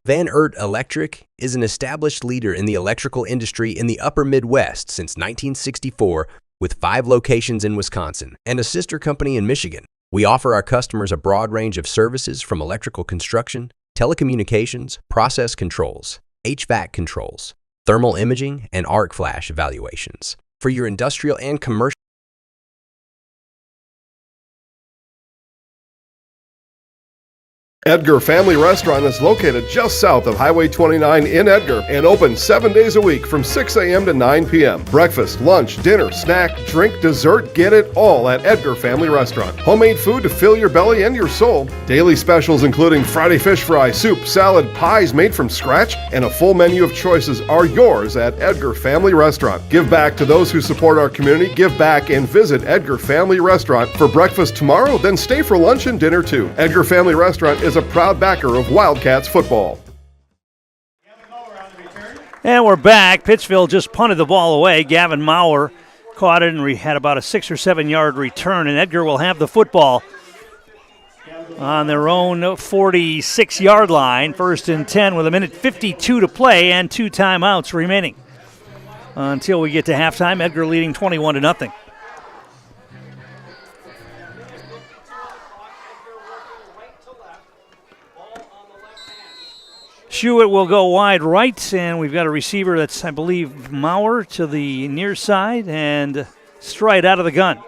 Van Eert Electric is an established leader in the electrical industry in the upper Midwest since 1964, with 5 locations in Wisconsin and a sister company in Michigan. We offer our customers a broad range of services from electrical construction, telecommunications, process controls, HVAC controls, thermal imaging, and arc flash evaluations for your industrial and commercial. Edgar Family Restaurant is located just south of Highway 29 in Edgar and open 7 days a week from 6 a.m. to 9 p.m. Breakfast, lunch, dinner, snack, drink, dessert, get it all at Edgar Family Restaurant. Homemade food to fill your belly and your soul. Daily specials including Friday fish fry, soup, salad, pies made from scratch, and a full menu of choices are yours at Edgar Family Restaurant. Give back to those who support our community. Give back and visit Edgar Family Restaurant for breakfast tomorrow, then stay for lunch and dinner too. Edgar Family Restaurant is a proud backer of Wildcats football. And we're back. Pittsville just punted the ball away. Gavin Maurer caught it and had about a 6 or 7 yard return, and Edgar will have the football on their own 46-yard line. 1st and 10 with 1:52 to play and 2 timeouts remaining until we get to halftime. Edgar leading 21-0. Schuett will go wide right, and we've got a receiver that's, I believe, Maurer to the near side, and Strite out of the gun.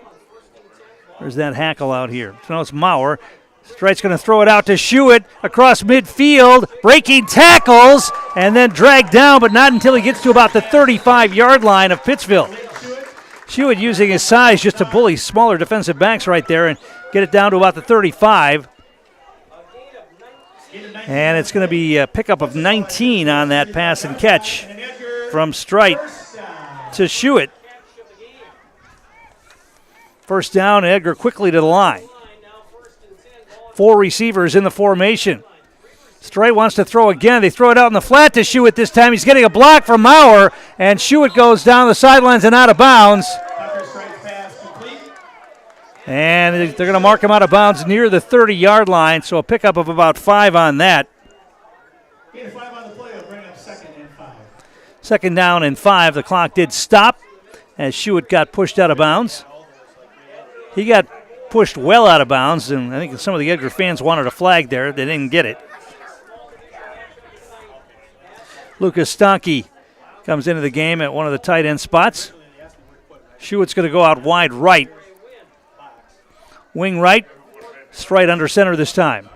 There's that hackle out here. So now it's Maurer. Strite's going to throw it out to Schuett across midfield, breaking tackles, and then dragged down, but not until he gets to about the 35-yard line of Pittsville. Schuett using his size just to bully smaller defensive backs right there and get it down to about the 35. And it's going to be a pickup of 19 on that pass and catch from Strite to Schuett. First down, Edgar quickly to the line. 4 receivers in the formation. Strite wants to throw again. They throw it out in the flat to Schuett this time. He's getting a block from Maurer, and Schuett goes down the sidelines and out of bounds. And they're going to mark him out of bounds near the 30-yard line, so a pickup of about 5 on that. 5 on the play will bring up 2nd and 5. 2nd down and 5. The clock did stop as Schuett got pushed out of bounds. He got pushed well out of bounds, and I think some of the Edgar fans wanted a flag there. They didn't get it. Lucas Stanke comes into the game at one of the tight end spots. Schuett's going to go out wide right. Wing right, Strite under center this time.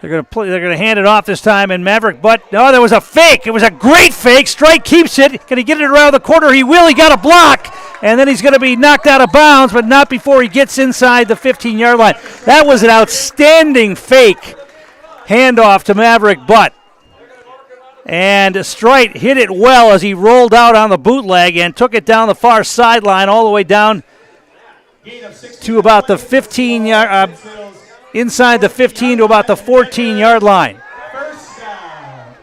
They're going to hand it off this time, and Maverick Butt. No, there was a fake. It was a great fake. Strite keeps it. Can he get it around the corner? He will. He got a block, and then he's going to be knocked out of bounds, but not before he gets inside the 15-yard line. That was an outstanding fake handoff to Maverick Butt. And Strite hit it well as he rolled out on the bootleg and took it down the far sideline all the way down to about the 15-yard, inside the 15 to about the 14-yard line. First down.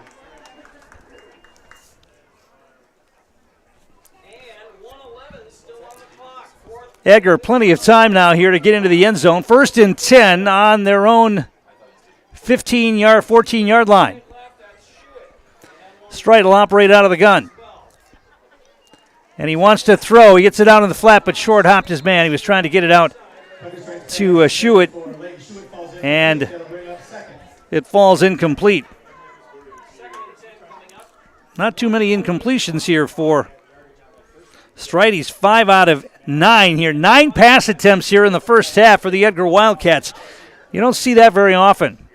Edgar, plenty of time now here to get into the end zone. 1st and 10 on their own 14-yard line. Strite will operate out of the gun. And he wants to throw. He gets it out in the flat, but short hopped his man. He was trying to get it out to Schuett, and it falls incomplete. Not too many incompletions here for Strite. He's 5 out of 9 here. 9 pass attempts here in the first half for the Edgar Wildcats. You don't see that very often.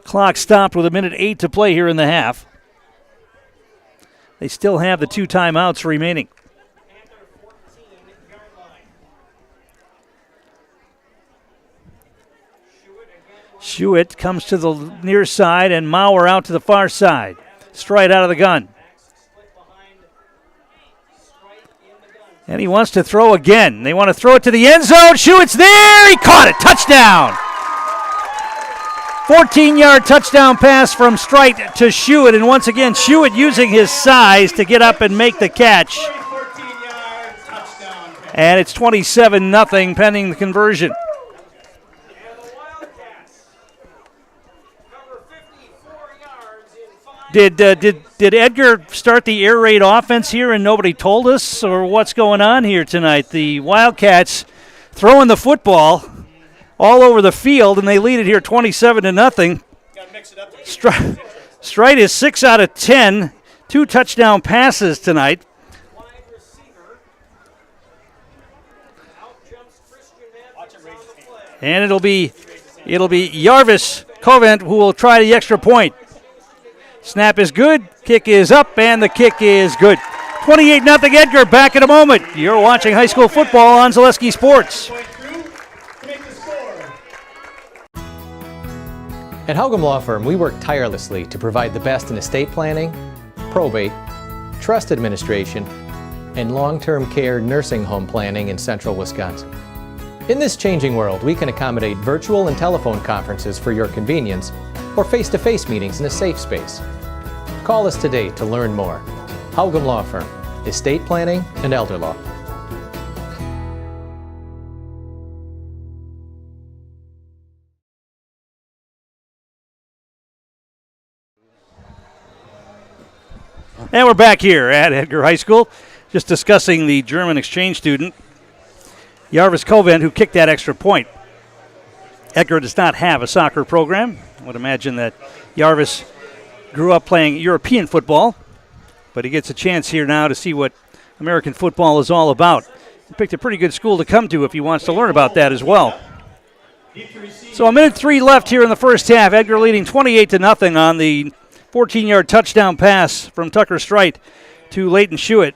Clock stopped with 1:08 to play here in the half. They still have the 2 timeouts remaining. Schuett comes to the near side, and Maurer out to the far side. Strite out of the gun. And he wants to throw again. They want to throw it to the end zone. Schuett's there. He caught it. Touchdown. 14-yard touchdown pass from Strite to Schuett. And once again, Schuett using his size to get up and make the catch. And it's 27-0 pending the conversion. Did Edgar start the air raid offense here and nobody told us, or what's going on here tonight? The Wildcats throwing the football all over the field, and they lead it here 27-0. Strite is 6 out of 10, 2 touchdown passes tonight. And it'll be Jarvis Covent who will try the extra point. Snap is good, kick is up, and the kick is good. 28-0 Edgar, back in a moment. You're watching high school football on Zaleski Sports. At Haugum Law Firm, we work tirelessly to provide the best in estate planning, probate, trust administration, and long-term care nursing home planning in central Wisconsin. In this changing world, we can accommodate virtual and telephone conferences for your convenience or face-to-face meetings in a safe space. Call us today to learn more. Haugum Law Firm, estate planning and elder law. And we're back here at Edgar High School, just discussing the German exchange student, Jarvis Covent, who kicked that extra point. Edgar does not have a soccer program. I would imagine that Jarvis grew up playing European football, but he gets a chance here now to see what American football is all about. He picked a pretty good school to come to if he wants to learn about that as well. So 1:03 left here in the first half. Edgar leading 28-0 on the 14-yard touchdown pass from Tucker Strite to Leighton Schuett.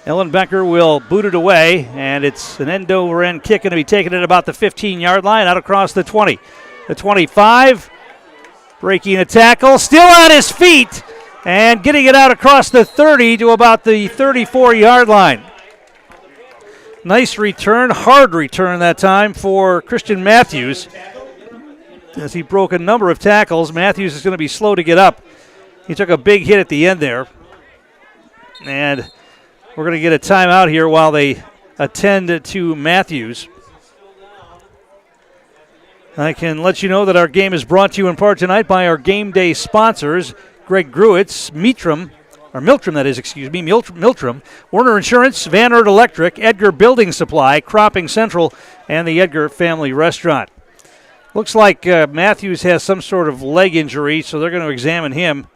Ellen Becker will boot it away, and it's an end-over-end kick going to be taken at about the 15-yard line, out across the 20. The 25, breaking a tackle, still on his feet, and getting it out across the 30 to about the 34-yard line. Nice return, hard return that time for Christian Matthews. As he broke a number of tackles, Matthews is going to be slow to get up. He took a big hit at the end there. And we're going to get a timeout here while they attend to Matthews. I can let you know that our game is brought to you in part tonight by our game day sponsors, Greg Gruitz, Miltrum, Werner Insurance, Van Ert Electric, Edgar Building Supply, Cropping Central, and the Edgar Family Restaurant. Looks like Matthews has some sort of leg injury, so they're going to examine him.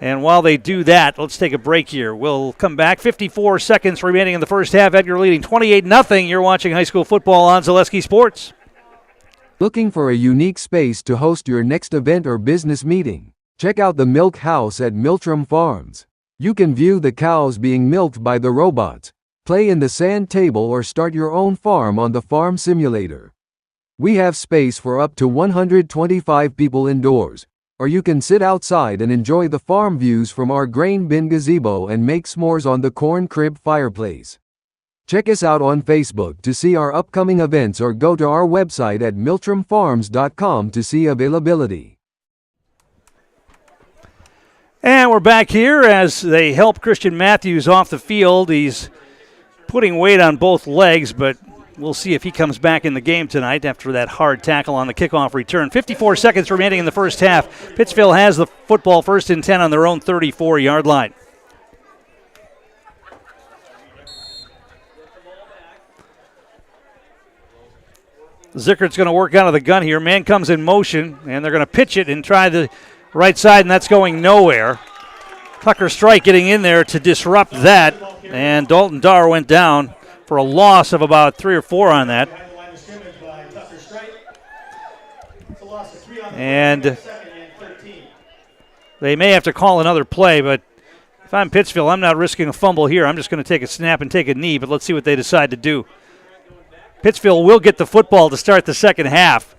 And while they do that, let's take a break here. We'll come back. 54 seconds remaining in the first half. Edgar leading 28-0. You're watching high school football on Zaleski Sports. Looking for a unique space to host your next event or business meeting? Check out the Milk House at Miltrum Farms. You can view the cows being milked by the robots, play in the sand table or start your own farm on the farm simulator. We have space for up to 125 people indoors, or you can sit outside and enjoy the farm views from our grain bin gazebo and make s'mores on the corn crib fireplace. Check us out on Facebook to see our upcoming events or go to our website at miltramfarms.com to see availability. And we're back here as they help Christian Matthews off the field. He's putting weight on both legs, but we'll see if he comes back in the game tonight after that hard tackle on the kickoff return. 54 seconds remaining in the first half. Pittsville has the football, 1st and 10 on their own 34-yard line. Zickert's going to work out of the gun here. Man comes in motion, and they're going to pitch it and try the right side, and that's going nowhere. Tucker Strike getting in there to disrupt that, and Dalton Darr went down for a loss of about 3 or 4 on that. And they may have to call another play, but if I'm Pittsville, I'm not risking a fumble here. I'm just going to take a snap and take a knee, but let's see what they decide to do. Pittsville will get the football to start the second half.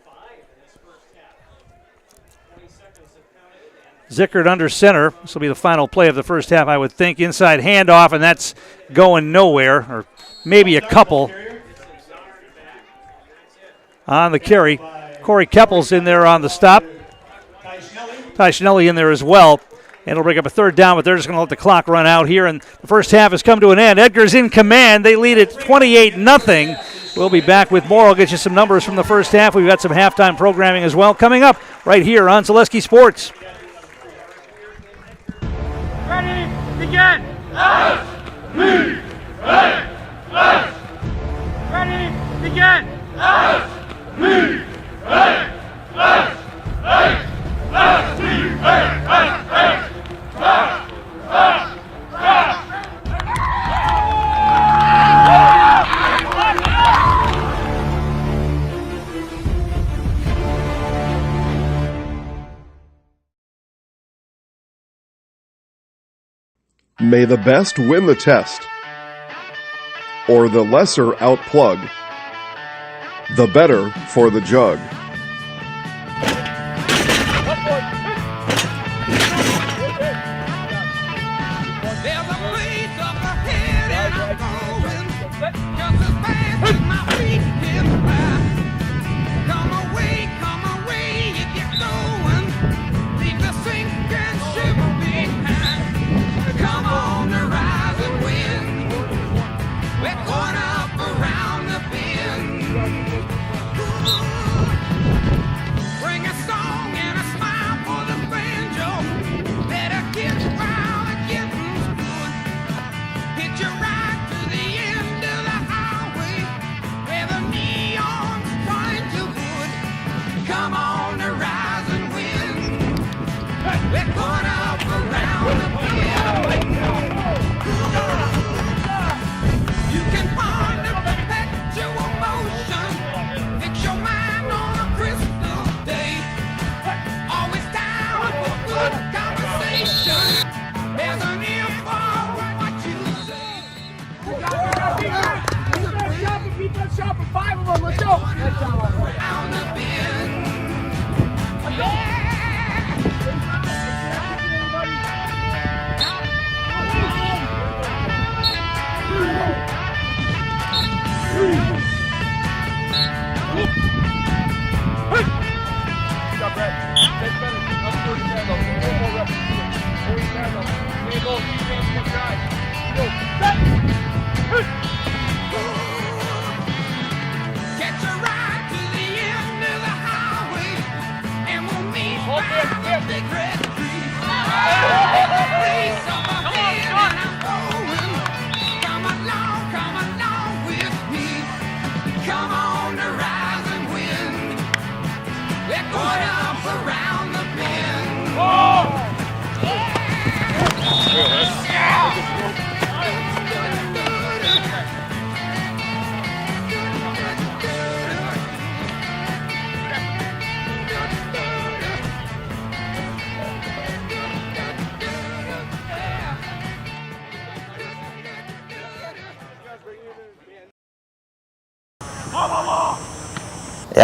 Zickert under center. This will be the final play of the first half, I would think. Inside handoff, and that's going nowhere, or maybe a couple. On the carry, Corey Keppel's in there on the stop. Ty Schnelly in there as well. And it'll bring up a 3rd down, but they're just going to let the clock run out here. And the first half has come to an end. Edgar's in command. They lead it 28-0. We'll be back with more. I'll get you some numbers from the first half. We've got some halftime programming as well coming up right here on Zaleski Sports. Ready, begin! S, me, A, S. Ready, begin! S, me, A, S, A, S, me, A, S, A, S, S, S. May the best win the test, or the lesser outplug, the better for the jug.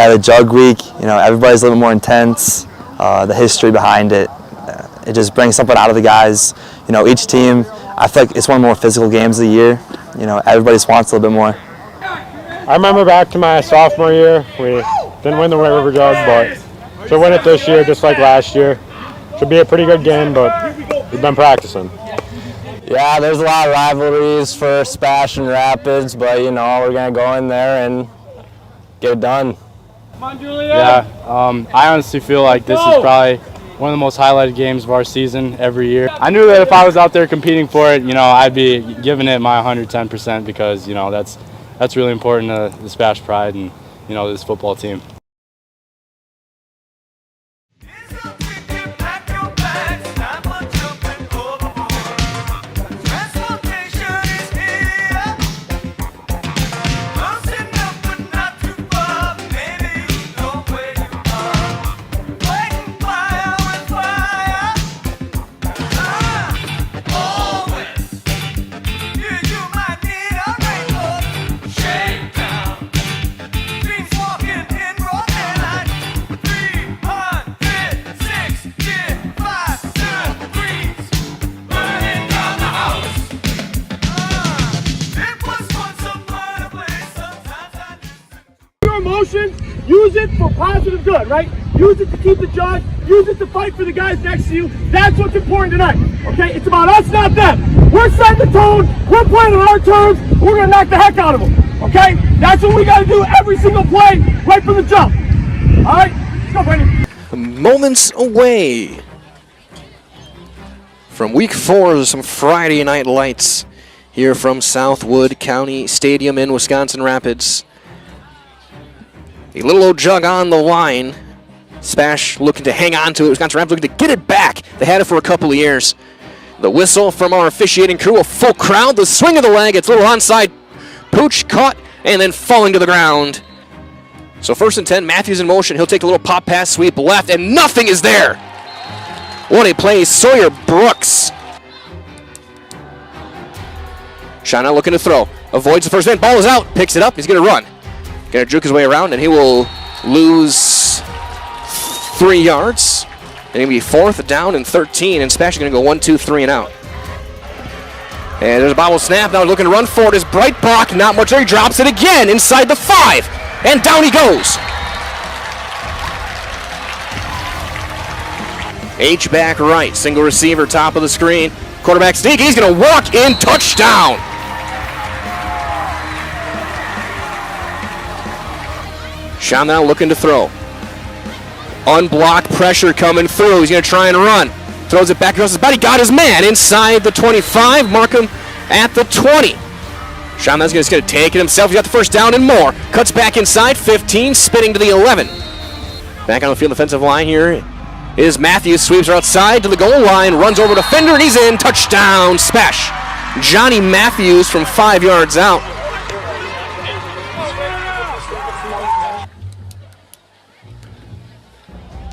WIAA Jug Week. Everybody's a little more intense. The history behind it, it just brings something out of the guys. Each team, I feel like it's one of the more physical games of the year. Everybody just wants a little bit more. I remember back to my sophomore year, we didn't win the River Jug, but to win it this year, just like last year, should be a pretty good game, but we've been practicing. Yeah, there's a lot of rivalries for Spash and Rapids, but we're gonna go in there and get it done. Yeah, I honestly feel like this is probably one of the most highlighted games of our season every year. I knew that if I was out there competing for it, I'd be giving it my 110% because, that's really important to the Spash pride and, this football team. Use it for positive good, right? Use it to keep the jug. Use it to fight for the guys next to you. That's what's important tonight, okay? It's about us, not them. We're setting the tone. We're playing on our terms. We're going to knock the heck out of them, okay? That's what we got to do every single play, right from the jump. All right? Let's go, Brandon. Moments away from week 4 of some Friday night lights here from Southwood County Stadium in Wisconsin Rapids. A little old jug on the line. Spash looking to hang on to it. Wisconsin Rapids looking to get it back. They had it for a couple of years. The whistle from our officiating crew, a full crowd. The swing of the leg, it's a little onside. Pooch caught and then falling to the ground. So 1st and 10, Matthews in motion. He'll take a little pop pass sweep left and nothing is there. What a play, Sawyer Brooks. Shauna looking to throw. Avoids the first man, ball is out. Picks it up, he's going to run. Going to juke his way around, and he will lose 3 yards. And it'll be 4th down and 13, and Spash is going to go 1, 2, 3 and out. And there's a bobble snap. Now looking to run forward is Breitbach. Not much there. He drops it again inside the 5, and down he goes. H-back right, single receiver, top of the screen. Quarterback sneak. He's going to walk in, touchdown. Sean now looking to throw. Unblocked pressure coming through. He's going to try and run. Throws it back across his body. Got his man inside the 25. Markham at the 20. Sean that's going to take it himself. He's got the first down and more. Cuts back inside 15, spinning to the 11. Back on the field, defensive line here is Matthews. Sweeps her outside to the goal line. Runs over defender and he's in. Touchdown, Spash. Johnny Matthews from 5 yards out.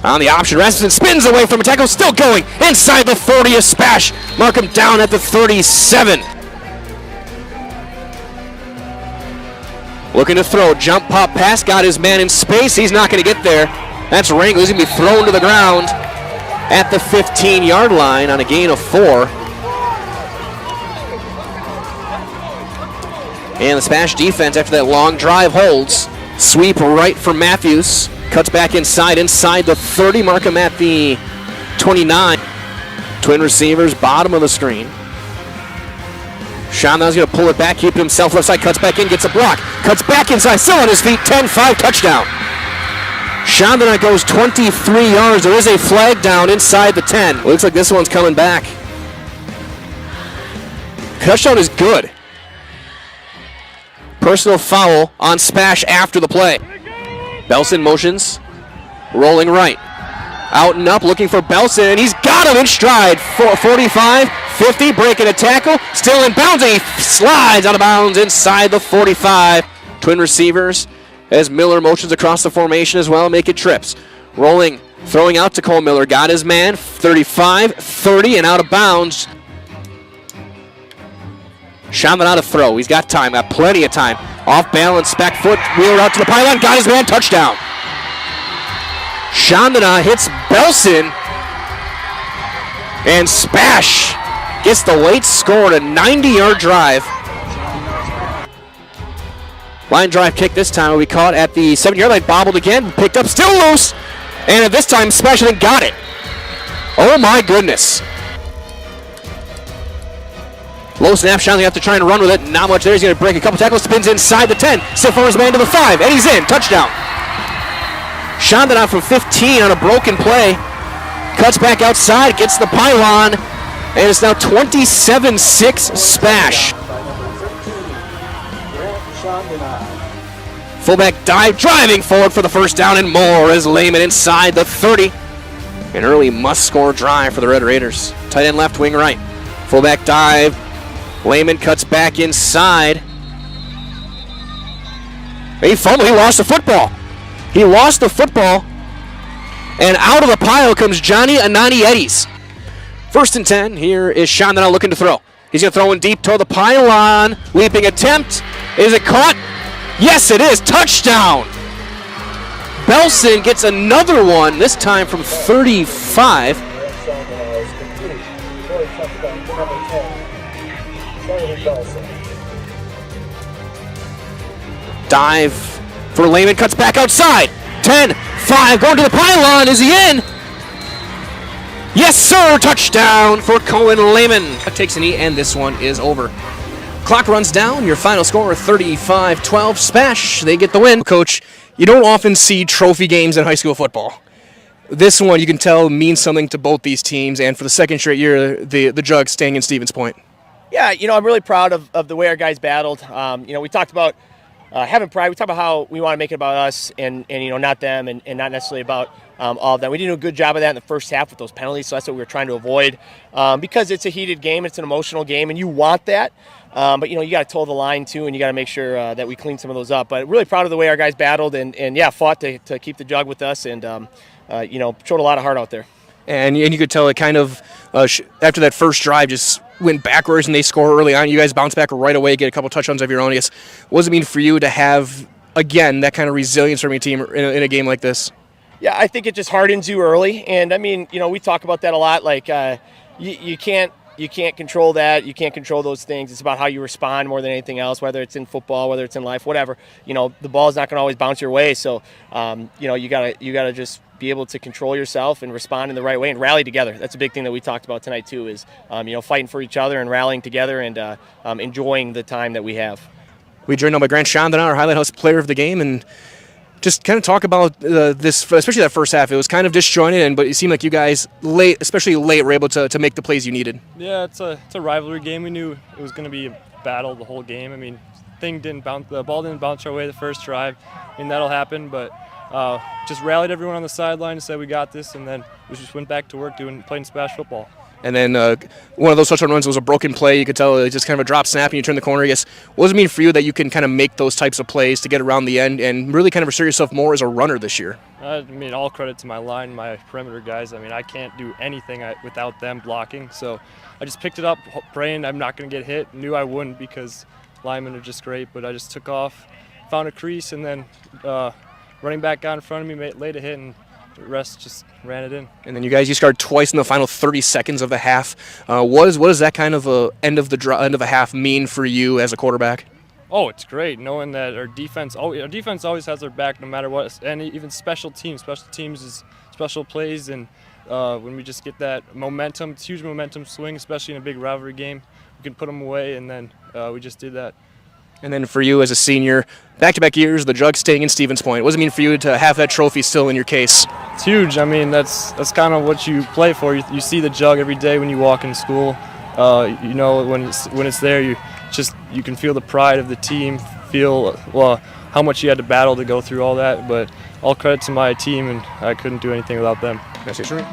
On the option, Rasmussen spins away from a tackle, still going inside the 40 of Spash. Markham down at the 37. Looking to throw, jump pop pass, got his man in space. He's not going to get there. That's Wrangler. He's going to be thrown to the ground at the 15-yard line on a gain of 4. And the Spash defense, after that long drive, holds. Sweep right for Matthews. Cuts back inside the 30. Markham at the 29. Twin receivers, bottom of the screen. Sean now's going to pull it back, keep it himself left side, cuts back in, gets a block. Cuts back inside, still on his feet, 10-5, touchdown. Sean then goes 23 yards. There is a flag down inside the 10. Looks like this one's coming back. Touchdown is good. Personal foul on Spash after the play. Belson motions, rolling right. Out and up, looking for Belson, and he's got him in stride. 45, 50, breaking a tackle, still in bounds, and he slides out of bounds inside the 45. Twin receivers, as Miller motions across the formation as well, making trips. Rolling, throwing out to Cole Miller, got his man, 35, 30, and out of bounds. Shaman out of throw. He's got time, got plenty of time. Off balance, back foot, wheeler out to the pylon, got his man, touchdown. Chandana hits Belson. And Spash gets the late score on a 90-yard drive. Line drive kick this time will be caught at the 7-yard line, bobbled again, picked up, still loose. And at this time, Spash I think got it. Oh my goodness. Low snap, Shanley after trying to run with it. Not much there. He's going to break a couple tackles, spins inside the 10. Still for his man to the 5, and he's in. Touchdown. Chandana from 15 on a broken play. Cuts back outside, gets the pylon, and it's now 27-6 Spash. Fullback dive, driving forward for the first down and more as Lehman inside the 30. An early must-score drive for the Red Raiders. Tight end left, wing right. Fullback dive. Lehman cuts back inside. He fumbled. He lost the football. He lost the football. And out of the pile comes Johnny Anani Eddies. 1st and 10. Here is Chandana looking to throw. He's going to throw in deep toward the pylon. Leaping attempt. Is it caught? Yes, it is. Touchdown. Belson gets another one, this time from 35. Dive for Lehman, cuts back outside. 10, 5, going to the pylon. Is he in? Yes, sir. Touchdown for Cohen Lehman. Takes a knee, and this one is over. Clock runs down. Your final score, 35-12. Spash, they get the win. Coach, you don't often see trophy games in high school football. This one, you can tell, means something to both these teams, and for the second straight year, the Jugs staying in Stevens Point. Yeah, I'm really proud of the way our guys battled. We talked about having pride. We talked about how we want to make it about us and not them and not necessarily about all of them. We didn't do a good job of that in the first half with those penalties, so that's what we were trying to avoid because it's a heated game, it's an emotional game, and you want that. But you got to toe the line too, and you got to make sure that we clean some of those up. But really proud of the way our guys battled and fought to keep the Jug with us and showed a lot of heart out there. And you could tell it kind of after that first drive just went backwards and they score early on. You guys bounce back right away, get a couple touchdowns of your own. I guess, what does it mean for you to have again that kind of resilience from your team in a game like this? Yeah, I think it just hardens you early, and we talk about that a lot. Like you can't control that. You can't control those things. It's about how you respond more than anything else, whether it's in football, whether it's in life, whatever. The ball's not going to always bounce your way. So, you gotta just be able to control yourself and respond in the right way and rally together. That's a big thing that we talked about tonight too is, fighting for each other and rallying together and enjoying the time that we have. We joined now by Grant Chandana, our Highlight House Player of the Game, and just kind of talk about this, especially that first half. It was kind of disjointed, but it seemed like you guys especially late, were able to make the plays you needed. Yeah, it's a rivalry game. We knew it was going to be a battle the whole game. The ball didn't bounce our way the first drive. That'll happen, but just rallied everyone on the sideline and said we got this, and then we just went back to work playing Spash football. And then one of those touchdown runs was a broken play. You could tell it was just kind of a drop snap, and you turn the corner. I guess, what does it mean for you that you can kind of make those types of plays to get around the end and really kind of assert yourself more as a runner this year? All credit to my line, my perimeter guys. I can't do anything without them blocking. So I just picked it up, praying I'm not going to get hit. Knew I wouldn't because linemen are just great, but I just took off, found a crease, and then running back got in front of me, laid a hit, and the rest just ran it in. And then you scored twice in the final 30 seconds of the half. What does that kind of end of a half mean for you as a quarterback? Oh, it's great knowing that our defense always has our back no matter what, and even special teams. Special teams is special plays, and when we just get that momentum, it's huge momentum swing, especially in a big rivalry game, we can put them away, and then we just did that. And then for you as a senior, back-to-back years, the Jug staying in Stevens Point. What does it mean for you to have that trophy still in your case? It's huge. That's kind of what you play for. You see the Jug every day when you walk in school. When it's there, you can feel the pride of the team, feel how much you had to battle to go through all that. But all credit to my team, and I couldn't do anything without them. That's it, sure.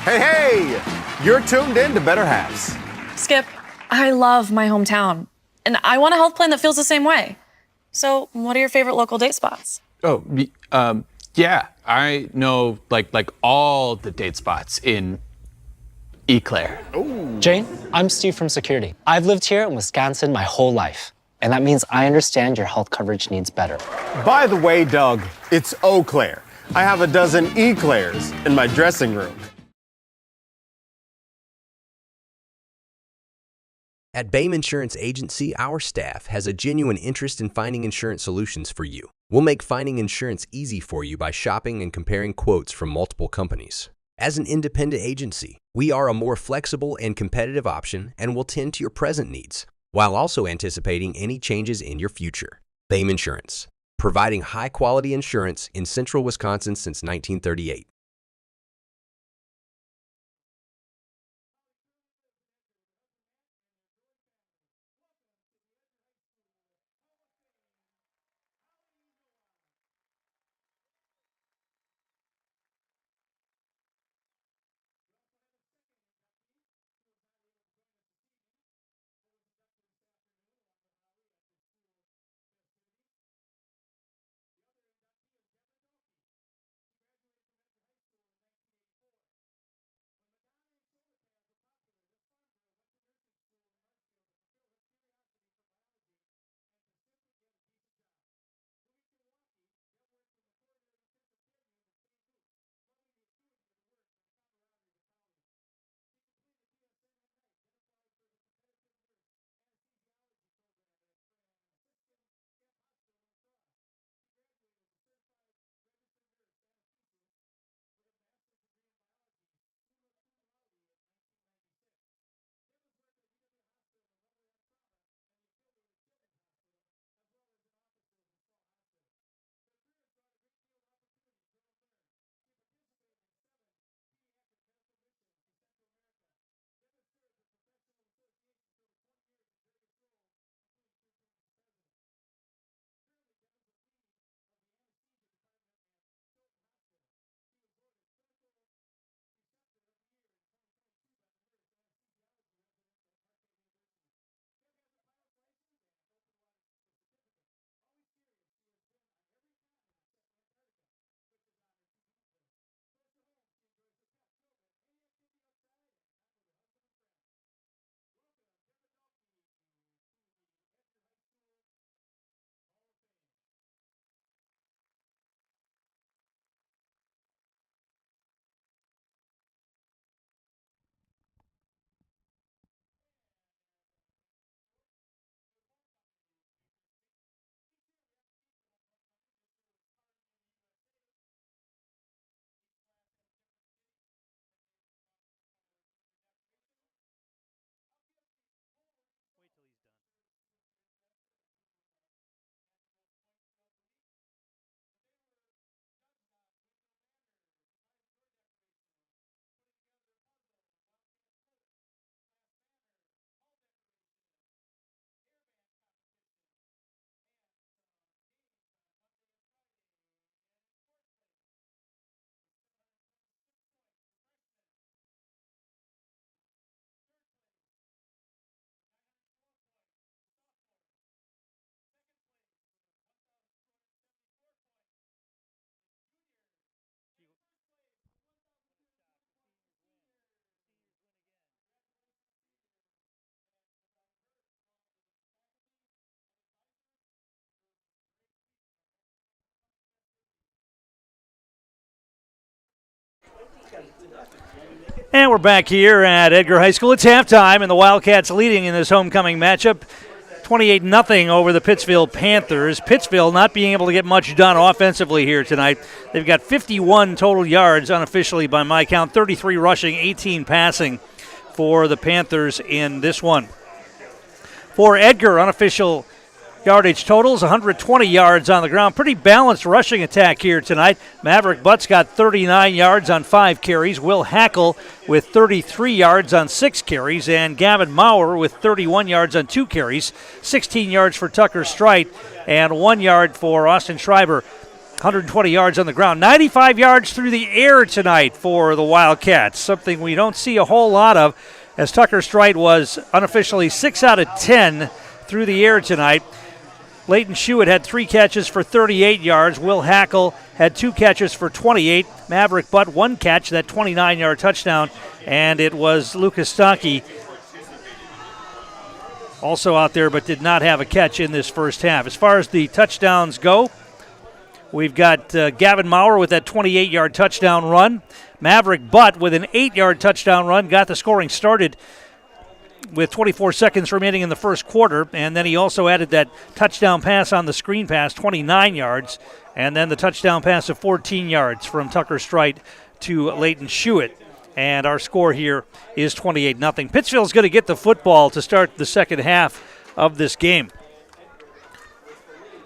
Hey, you're tuned in to Better Halves. Skip, I love my hometown, and I want a health plan that feels the same way. So, what are your favorite local date spots? Yeah, I know like all the date spots in Eau Claire. Jane, I'm Steve from security. I've lived here in Wisconsin my whole life, and that means I understand your health coverage needs better. By the way, Doug, it's Eau Claire. I have a dozen Eclairs in my dressing room. At BAME Insurance Agency, our staff has a genuine interest in finding insurance solutions for you. We'll make finding insurance easy for you by shopping and comparing quotes from multiple companies. As an independent agency, we are a more flexible and competitive option and will tend to your present needs, while also anticipating any changes in your future. BAME Insurance, providing high-quality insurance in central Wisconsin since 1938. And we're back here at Edgar High School. It's halftime, and the Wildcats leading in this homecoming matchup, 28-0 over the Pittsville Panthers. Pittsville not being able to get much done offensively here tonight. They've got 51 total yards unofficially by my count, 33 rushing, 18 passing for the Panthers in this one. For Edgar, unofficial yardage totals, 120 yards on the ground. Pretty balanced rushing attack here tonight. Maverick Butts got 39 yards on 5 carries. Will Hackle with 33 yards on 6 carries. And Gavin Maurer with 31 yards on 2 carries. 16 yards for Tucker Strite and 1 yard for Austin Schreiber. 120 yards on the ground. 95 yards through the air tonight for the Wildcats, something we don't see a whole lot of, as Tucker Strite was unofficially 6 out of 10 through the air tonight. Leighton Schuett had 3 catches for 38 yards. Will Hackle had 2 catches for 28. Maverick Butt 1 catch, that 29-yard touchdown. And it was Lucas Stanke also out there, but did not have a catch in this first half. As far as the touchdowns go, we've got Gavin Maurer with that 28-yard touchdown run. Maverick Butt with an 8-yard touchdown run got the scoring started with 24 seconds remaining in the first quarter, and then he also added that touchdown pass on the screen pass, 29 yards, and then the touchdown pass of 14 yards from Tucker Strite to Leighton Schuett. And our score here is 28-0. Pittsville's going to get the football to start the second half of this game.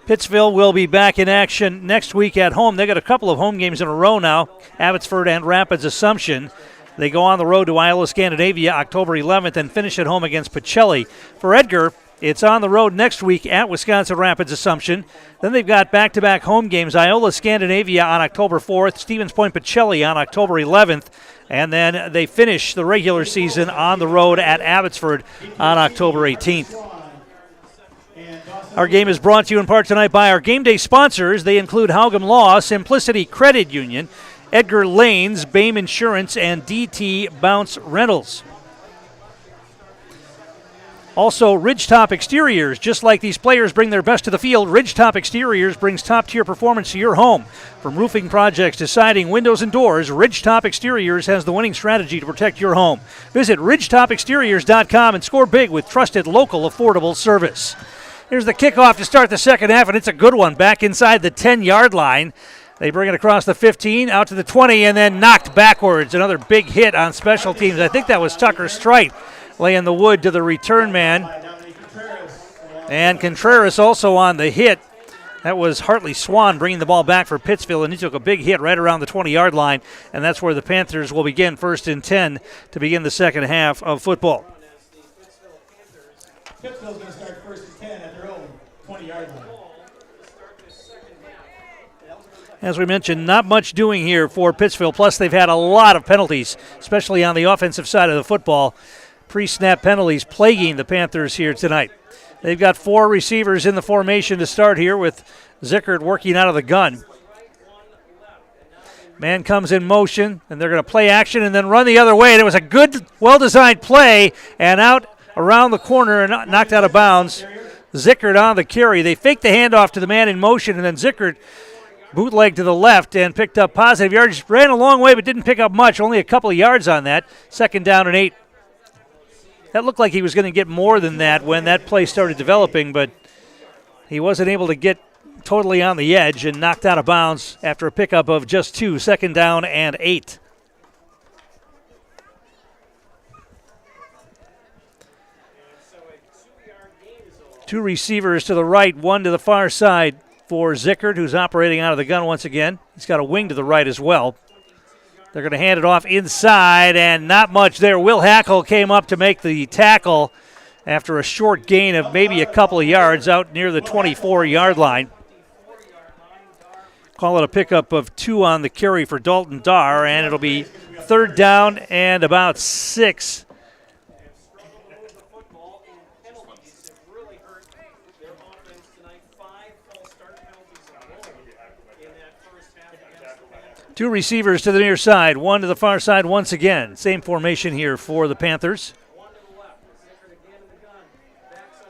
Pittsville will be back in action next week at home. They got a couple of home games in a row now, Abbotsford and Rapids Assumption. They go on the road to WIAA Scandinavia October 11th and finish at home against Pacelli. For Edgar, it's on the road next week at Wisconsin Rapids Assumption. Then they've got back-to-back home games, Iola Scandinavia on October 4th, Stevens Point Pacelli on October 11th, and then they finish the regular season on the road at Abbotsford on October 18th. Our game is brought to you in part tonight by our game day sponsors. They include Haugum Law, Simplicity Credit Union, Edgar Lanes, BAME Insurance, and DT Bounce Rentals. Also, Ridgetop Exteriors. Just like these players bring their best to the field, Ridgetop Exteriors brings top-tier performance to your home. From roofing projects to siding, windows, and doors, Ridgetop Exteriors has the winning strategy to protect your home. Visit ridgetopexteriors.com and score big with trusted, local, affordable service. Here's the kickoff to start the second half, and it's a good one. Back inside the 10-yard line. They bring it across the 15, out to the 20, and then knocked backwards. Another big hit on special teams. I think that was Tucker Strite laying the wood to the return man. And Contreras also on the hit. That was Hartley Swan bringing the ball back for Pittsville, and he took a big hit right around the 20-yard line, and that's where the Panthers will begin 1st and 10 to begin the second half of football. Pittsville's going to start 1st and 10 at their own 20-yard line. As we mentioned, not much doing here for Pittsville. Plus, they've had a lot of penalties, especially on the offensive side of the football. Pre-snap penalties plaguing the Panthers here tonight. They've got 4 receivers in the formation to start here with Zickert working out of the gun. Man comes in motion, and they're going to play action and then run the other way. And it was a good, well-designed play, and out around the corner and knocked out of bounds. Zickert on the carry. They faked the handoff to the man in motion, and then Zickert bootleg to the left and picked up positive yards. Ran a long way but didn't pick up much, only a couple of yards on that. 2nd down and 8. That looked like he was going to get more than that when that play started developing, but he wasn't able to get totally on the edge and knocked out of bounds after a pickup of just 2. 2nd down and 8. Two receivers to the right, one to the far side for Zickert, who's operating out of the gun once again. He's got a wing to the right as well. They're going to hand it off inside, and not much there. Will Hackle came up to make the tackle after a short gain of maybe a couple of yards out near the 24-yard line. Call it a pickup of 2 on the carry for Dalton Darr, and it'll be 3rd down and about 6. Two receivers to the near side, one to the far side once again. Same formation here for the Panthers.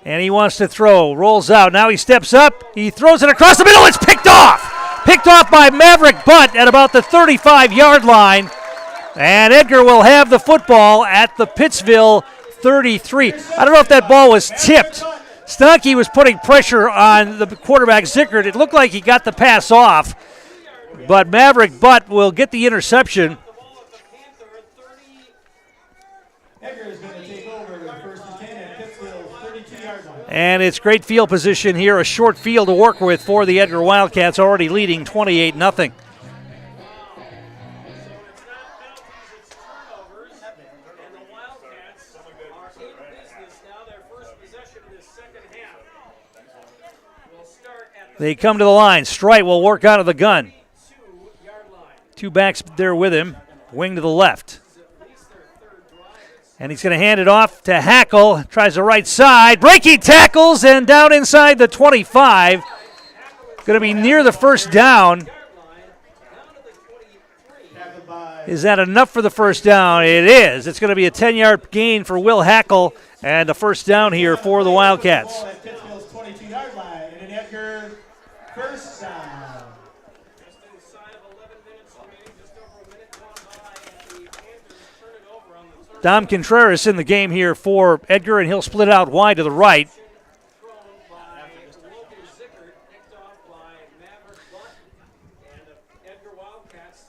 And he wants to throw, rolls out. Now he steps up, he throws it across the middle. It's picked off! Picked off by Maverick Butt at about the 35-yard line. And Edgar will have the football at the Pittsville 33. I don't know if that ball was tipped. Stanke was putting pressure on the quarterback, Zickert. It looked like he got the pass off. But Maverick Butt will get the interception. And it's great field position here, a short field to work with for the Edgar Wildcats, already leading 28-0. They come to the line. Strite will work out of the gun. 2 backs there with him. Wing to the left. And he's going to hand it off to Hackle. Tries the right side. Breaking tackles and down inside the 25. Going to be near the first down. Is that enough for the first down? It is. It's going to be a 10-yard gain for Will Hackle and a first down here for the Wildcats. Pittsville's 22-yard line, and an Edgar first down. Dom Contreras in the game here for Edgar, and he'll split out wide to the right.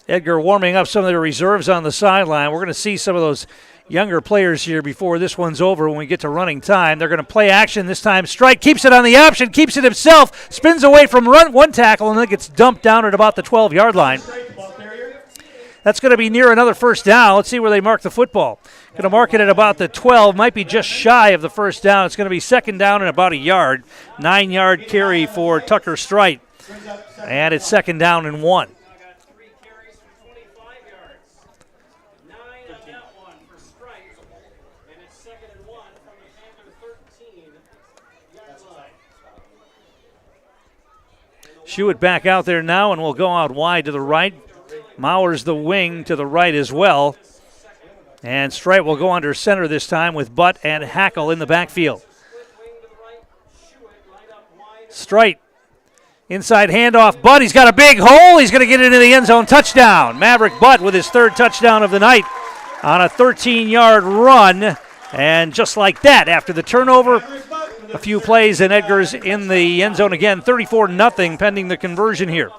Edgar warming up some of their reserves on the sideline. We're going to see some of those younger players here before this one's over when we get to running time. They're going to play action this time. Strike keeps it on the option, keeps it himself, spins away from one tackle, and then gets dumped down at about the 12-yard line. That's going to be near another first down. Let's see where they mark the football. Going to mark it at about the 12, might be just shy of the first down. It's going to be second down and about a yard. 9-yard carry for Tucker Strite. And it's second down and 1. Shewitt back out there now, and we'll go out wide to the right. Mauer's the wing to the right as well. And Strite will go under center this time with Butt and Hackle in the backfield. Strite, inside handoff. Butt, he's got a big hole. He's going to get into the end zone. Touchdown. Maverick Butt with his third touchdown of the night on a 13-yard run. And just like that, after the turnover, a few plays, and Edgar's in the end zone again. 34-0 pending the conversion here.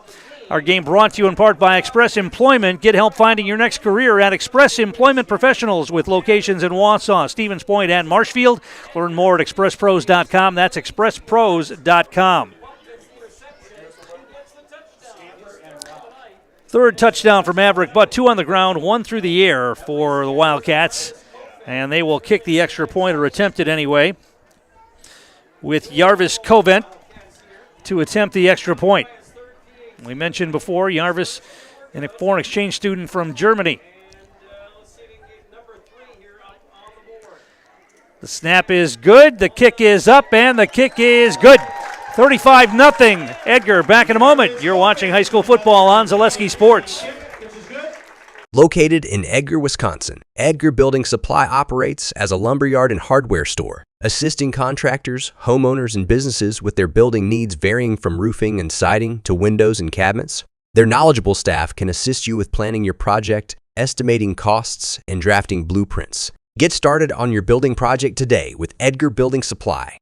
Our game brought to you in part by Express Employment. Get help finding your next career at Express Employment Professionals with locations in Wausau, Stevens Point, and Marshfield. Learn more at expresspros.com. That's expresspros.com. Third touchdown for Maverick Butt. 2 on the ground, 1 through the air for the Wildcats. And they will kick the extra point, or attempt it anyway, with Jarvis Covent to attempt the extra point. We mentioned before, Jarvis, a foreign exchange student from Germany. The snap is good, the kick is up, and the kick is good. 35-0. Edgar, back in a moment. You're watching high school football on Zaleski Sports. Located in Edgar, Wisconsin, Edgar Building Supply operates as a lumberyard and hardware store, assisting contractors, homeowners, and businesses with their building needs varying from roofing and siding to windows and cabinets. Their knowledgeable staff can assist you with planning your project, estimating costs, and drafting blueprints. Get started on your building project today with Edgar Building Supply.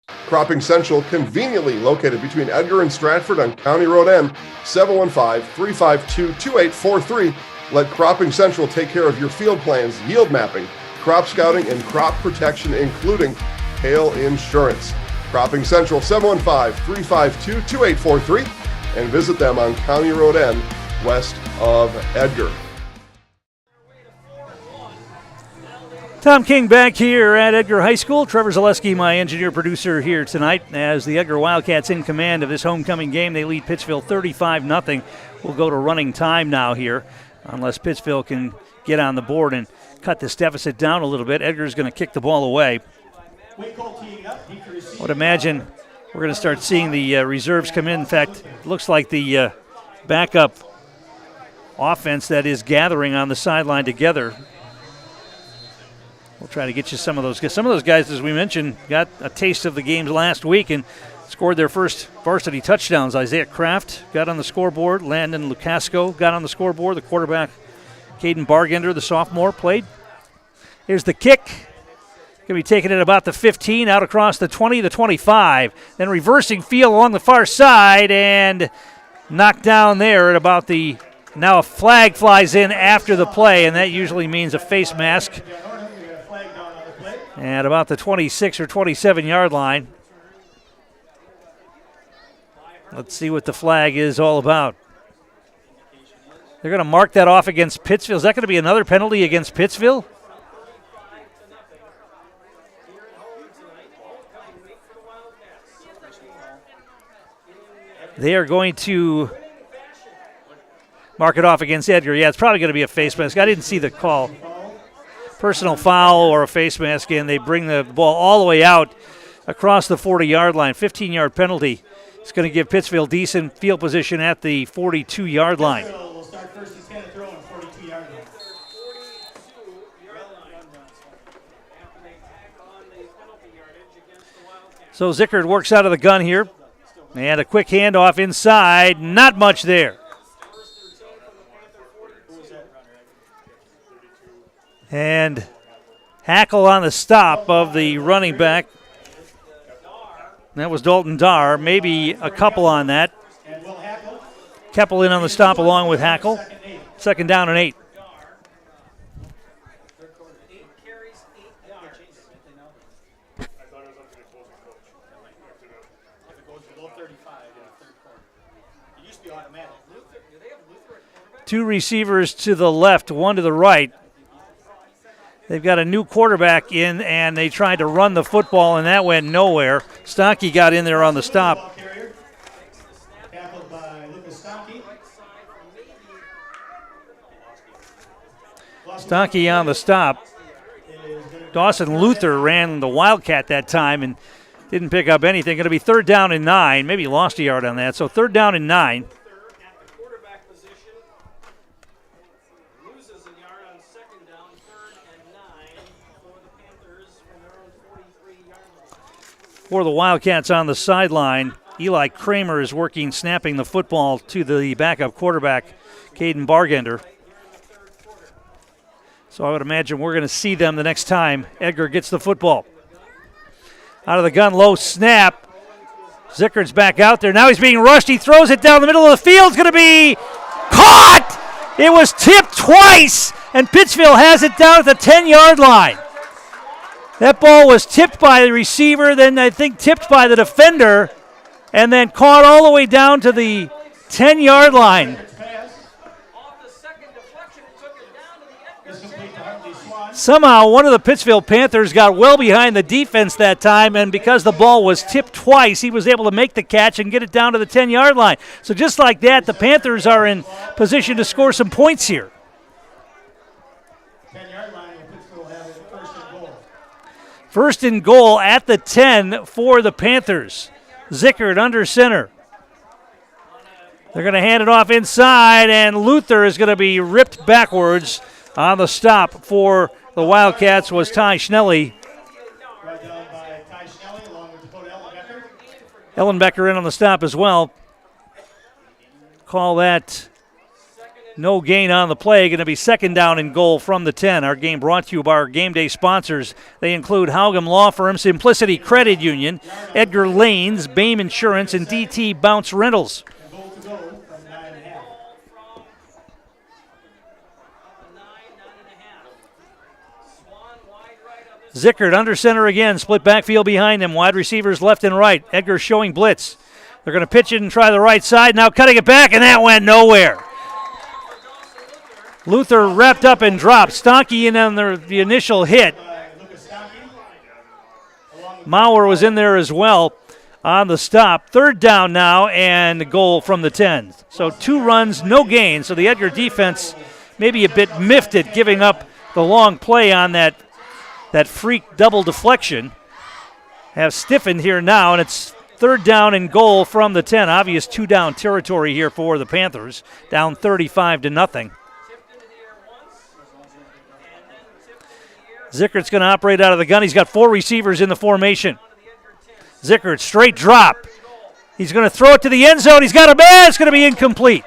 Cropping Central, conveniently located between Edgar and Stratford on County Road N, 715-352-2843. Let Cropping Central take care of your field plans, yield mapping, crop scouting, and crop protection, including hail insurance. Cropping Central, 715-352-2843, and visit them on County Road N, west of Edgar. Tom King back here at Edgar High School. Trevor Zaleski, my engineer-producer, here tonight as the Edgar Wildcats in command of this homecoming game. They lead Pittsville 35-0. We'll go to running time now here, unless Pittsville can get on the board and cut this deficit down a little bit. Edgar's going to kick the ball away. I would imagine we're going to start seeing the reserves come in. In fact, it looks like the backup offense that is gathering on the sideline together. We'll try to get you some of those guys. Some of those guys, as we mentioned, got a taste of the games last week and scored their first varsity touchdowns. Isaiah Kraft got on the scoreboard. Landon Lucasco got on the scoreboard. The quarterback, Caden Bargender, the sophomore, played. Here's the kick. Going to be taken at about the 15, out across the 20, the 25. Then reversing field along the far side and knocked down there at about the, now a flag flies in after the play, and that usually means a face mask. At about the 26 or 27-yard line. Let's see what the flag is all about. They're going to mark that off against Pittsville. Is that going to be another penalty against Pittsville? They are going to mark it off against Edgar. Yeah, it's probably going to be a face mask. I didn't see the call. Personal foul or a face mask, and they bring the ball all the way out across the 40-yard line. 15-yard penalty. It's going to give Pittsville decent field position at the 42-yard line. Will start first and 10 to throw on 42-yard line. So Zickard works out of the gun here. And a quick handoff inside. Not much there. And Hackle on the stop of the running back. That was Dalton Dar. Maybe a couple on that. Keppel in on the stop along with Hackle. Second down and 8. Two receivers to the left, one to the right. They've got a new quarterback in, and they tried to run the football, and that went nowhere. Stonkey got in there on the stop. Stonkey on the stop. Dawson Luther ran the Wildcat that time and didn't pick up anything. Going to be third down and 9. Maybe lost a yard on that. So third down and 9. For the Wildcats on the sideline, Eli Kramer is working, snapping the football to the backup quarterback, Caden Bargender. So I would imagine we're going to see them the next time Edgar gets the football. Out of the gun, low snap. Zickard's back out there. Now he's being rushed. He throws it down the middle of the field. It's going to be caught! It was tipped twice, and Pittsville has it down at the 10-yard line. That ball was tipped by the receiver, then I think tipped by the defender, and then caught all the way down to the 10-yard line. Somehow one of the Pittsville Panthers got well behind the defense that time, and because the ball was tipped twice, he was able to make the catch and get it down to the 10-yard line. So just like that, the Panthers are in position to score some points here. First and goal at the 10 for the Panthers. Zickard under center. They're going to hand it off inside, and Luther is going to be ripped backwards. On the stop for the Wildcats was Ty Schnelly. Ellenbecker in on the stop as well. Call that no gain on the play. Going to be second down and goal from the 10. Our game brought to you by our game day sponsors. They include Haugum Law Firm, Simplicity Credit Union, Edgar Lanes, BAME Insurance, and DT Bounce Rentals. Zickard under center again, split backfield behind him, wide receivers left and right. Edgar showing blitz. They're going to pitch it and try the right side, now cutting it back, and that went nowhere. Luther wrapped up and dropped. Stonkey in on the initial hit. Maurer was in there as well on the stop. Third down now and the goal from the 10. So 2 runs, no gain. So the Edgar defense maybe a bit miffed at giving up the long play on that freak double deflection. Have stiffened here now, and it's third down and goal from the 10. Obvious 2-down territory here for the Panthers, down 35-0. Zickard's going to operate out of the gun. He's got 4 receivers in the formation. Zickard, straight drop. He's going to throw it to the end zone. He's got a man. It's going to be incomplete.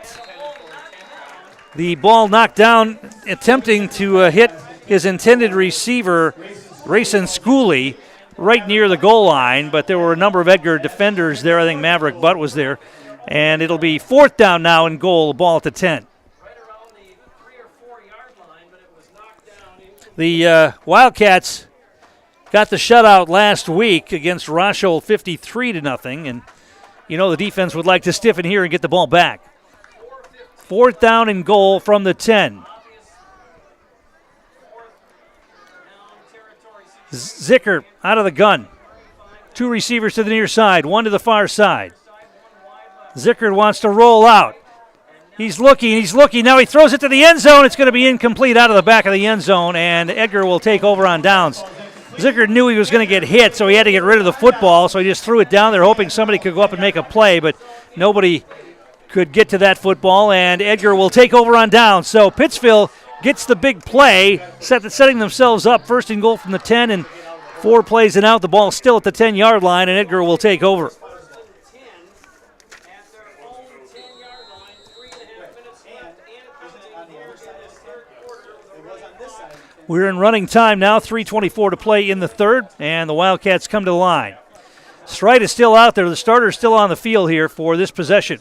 The ball knocked down, attempting to hit his intended receiver, Rayson Schooley, right near the goal line, but there were a number of Edgar defenders there. I think Maverick Butt was there. And it'll be fourth down now and goal, the ball at the 10. The Wildcats got the shutout last week against Rochelle 53-0, and you know the defense would like to stiffen here and get the ball back. Fourth down and goal from the 10. Zickard out of the gun. 2 receivers to the near side, 1 to the far side. Zickard wants to roll out. He's looking. Now he throws it to the end zone. It's going to be incomplete out of the back of the end zone, and Edgar will take over on downs. Zickard knew he was going to get hit, so he had to get rid of the football, so he just threw it down there hoping somebody could go up and make a play, but nobody could get to that football, and Edgar will take over on downs. So Pittsville gets the big play, setting themselves up first and goal from the 10, and 4 plays and out. The ball still at the 10-yard line, and Edgar will take over. We're in running time now, 3:24 to play in the third, and the Wildcats come to the line. Strite is still out there. The starter is still on the field here for this possession.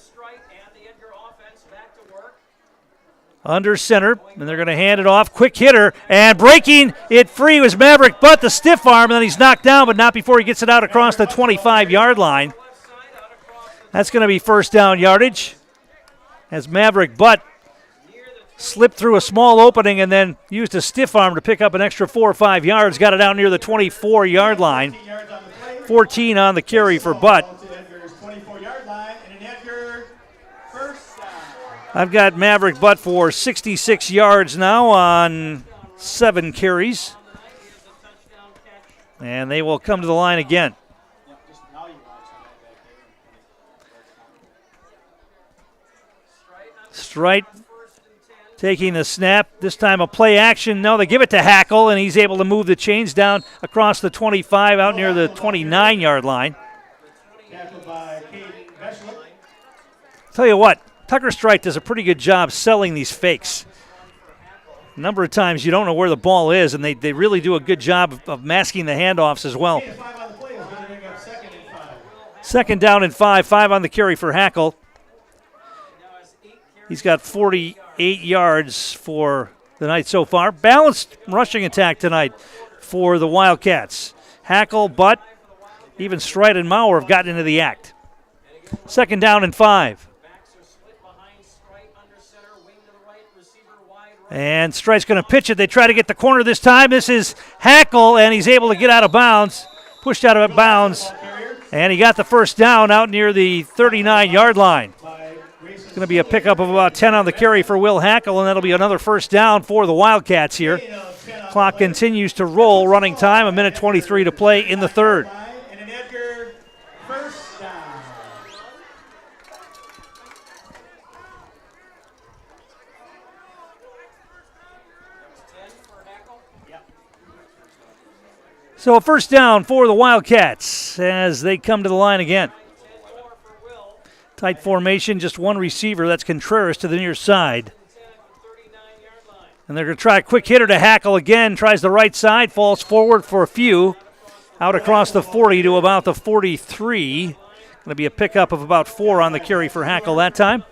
Under center, and they're going to hand it off. Quick hitter, and breaking it free was Maverick Butt, the stiff arm, and then he's knocked down, but not before he gets it out across the 25-yard line. That's going to be first down yardage as Maverick Butt slipped through a small opening and then used a stiff arm to pick up an extra 4 or 5 yards. Got it out near the 24-yard line. 14 on the carry for Butt. I've got Maverick Butt for 66 yards now on 7 carries. And they will come to the line again. Strite taking the snap. This time a play action. No, they give it to Hackle, and he's able to move the chains down across the 25 out near the 29-yard line. Tell you what, Tucker Strite does a pretty good job selling these fakes. A number of times you don't know where the ball is, and they really do a good job of masking the handoffs as well. Second down and 5 on the carry for Hackle. He's got 48 yards for the night so far. Balanced rushing attack tonight for the Wildcats. Hackle, Butt, even Strite and Maurer have gotten into the act. Second down and 5. And Strite's going to pitch it. They try to get the corner this time. This is Hackle, and he's able to get out of bounds. Pushed out of bounds. And he got the first down out near the 39-yard line. It's going to be a pickup of about 10 on the carry for Will Hackle, and that'll be another first down for the Wildcats here. Clock continues to roll. Running time, 1:23 to play in the third. So a first down for the Wildcats as they come to the line again. Tight formation, just one receiver. That's Contreras to the near side. And they're going to try a quick hitter to Hackle again. Tries the right side, falls forward for a few. Out across the 40 to about the 43. Going to be a pickup of about 4 on the carry for Hackle that time.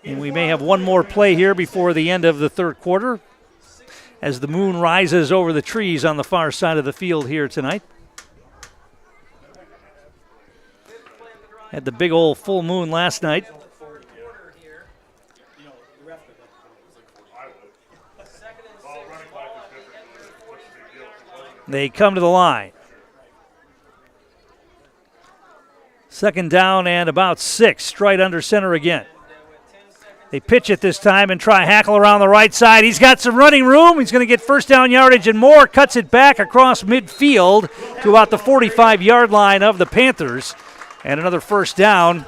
And we may have one more play here before the end of the third quarter as the moon rises over the trees on the far side of the field here tonight. Had the big old full moon last night. They come to the line. Second down and about 6. Strite under center again. They pitch it this time and try Hackle around the right side. He's got some running room. He's going to get first down yardage and more. Cuts it back across midfield to about the 45-yard line of the Panthers. And another first down.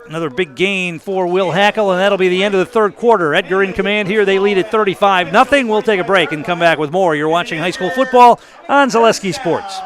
Another big gain for Will Hackle, and that'll be the end of the third quarter. Edgar in command here. They lead at 35-0. We'll take a break and come back with more. You're watching high school football on Zaleski Sports.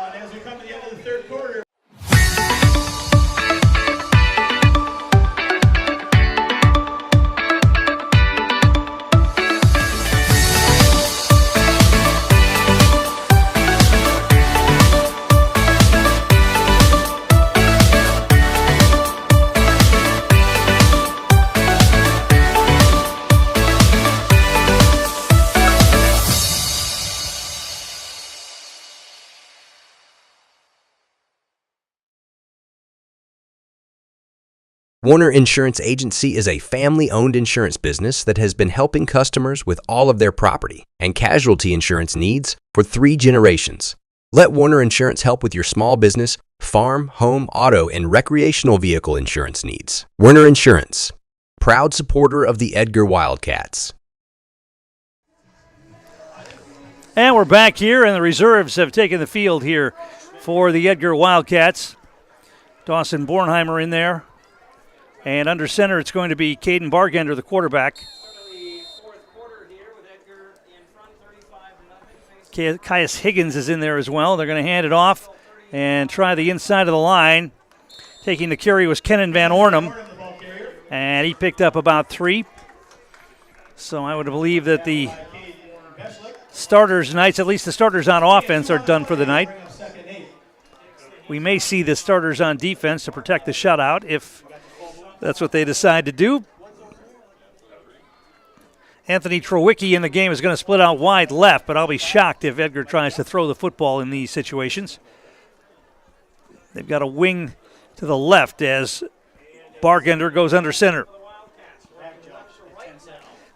Warner Insurance Agency is a family-owned insurance business that has been helping customers with all of their property and casualty insurance needs for 3 generations. Let Warner Insurance help with your small business, farm, home, auto, and recreational vehicle insurance needs. Warner Insurance, proud supporter of the Edgar Wildcats. And we're back here, and the reserves have taken the field here for the Edgar Wildcats. Dawson Bornheimer in there. And under center, it's going to be Caden Bargender, the quarterback. Caius Higgins is in there as well. They're going to hand it off and try the inside of the line. Taking the carry was Kenan Van Ornum, and he picked up about 3. So I would believe that the starters tonight, at least the starters on offense, are done for the night. We may see the starters on defense to protect the shutout if that's what they decide to do. Anthony Trowicki in the game is going to split out wide left, but I'll be shocked if Edgar tries to throw the football in these situations. They've got a wing to the left as Bargender goes under center.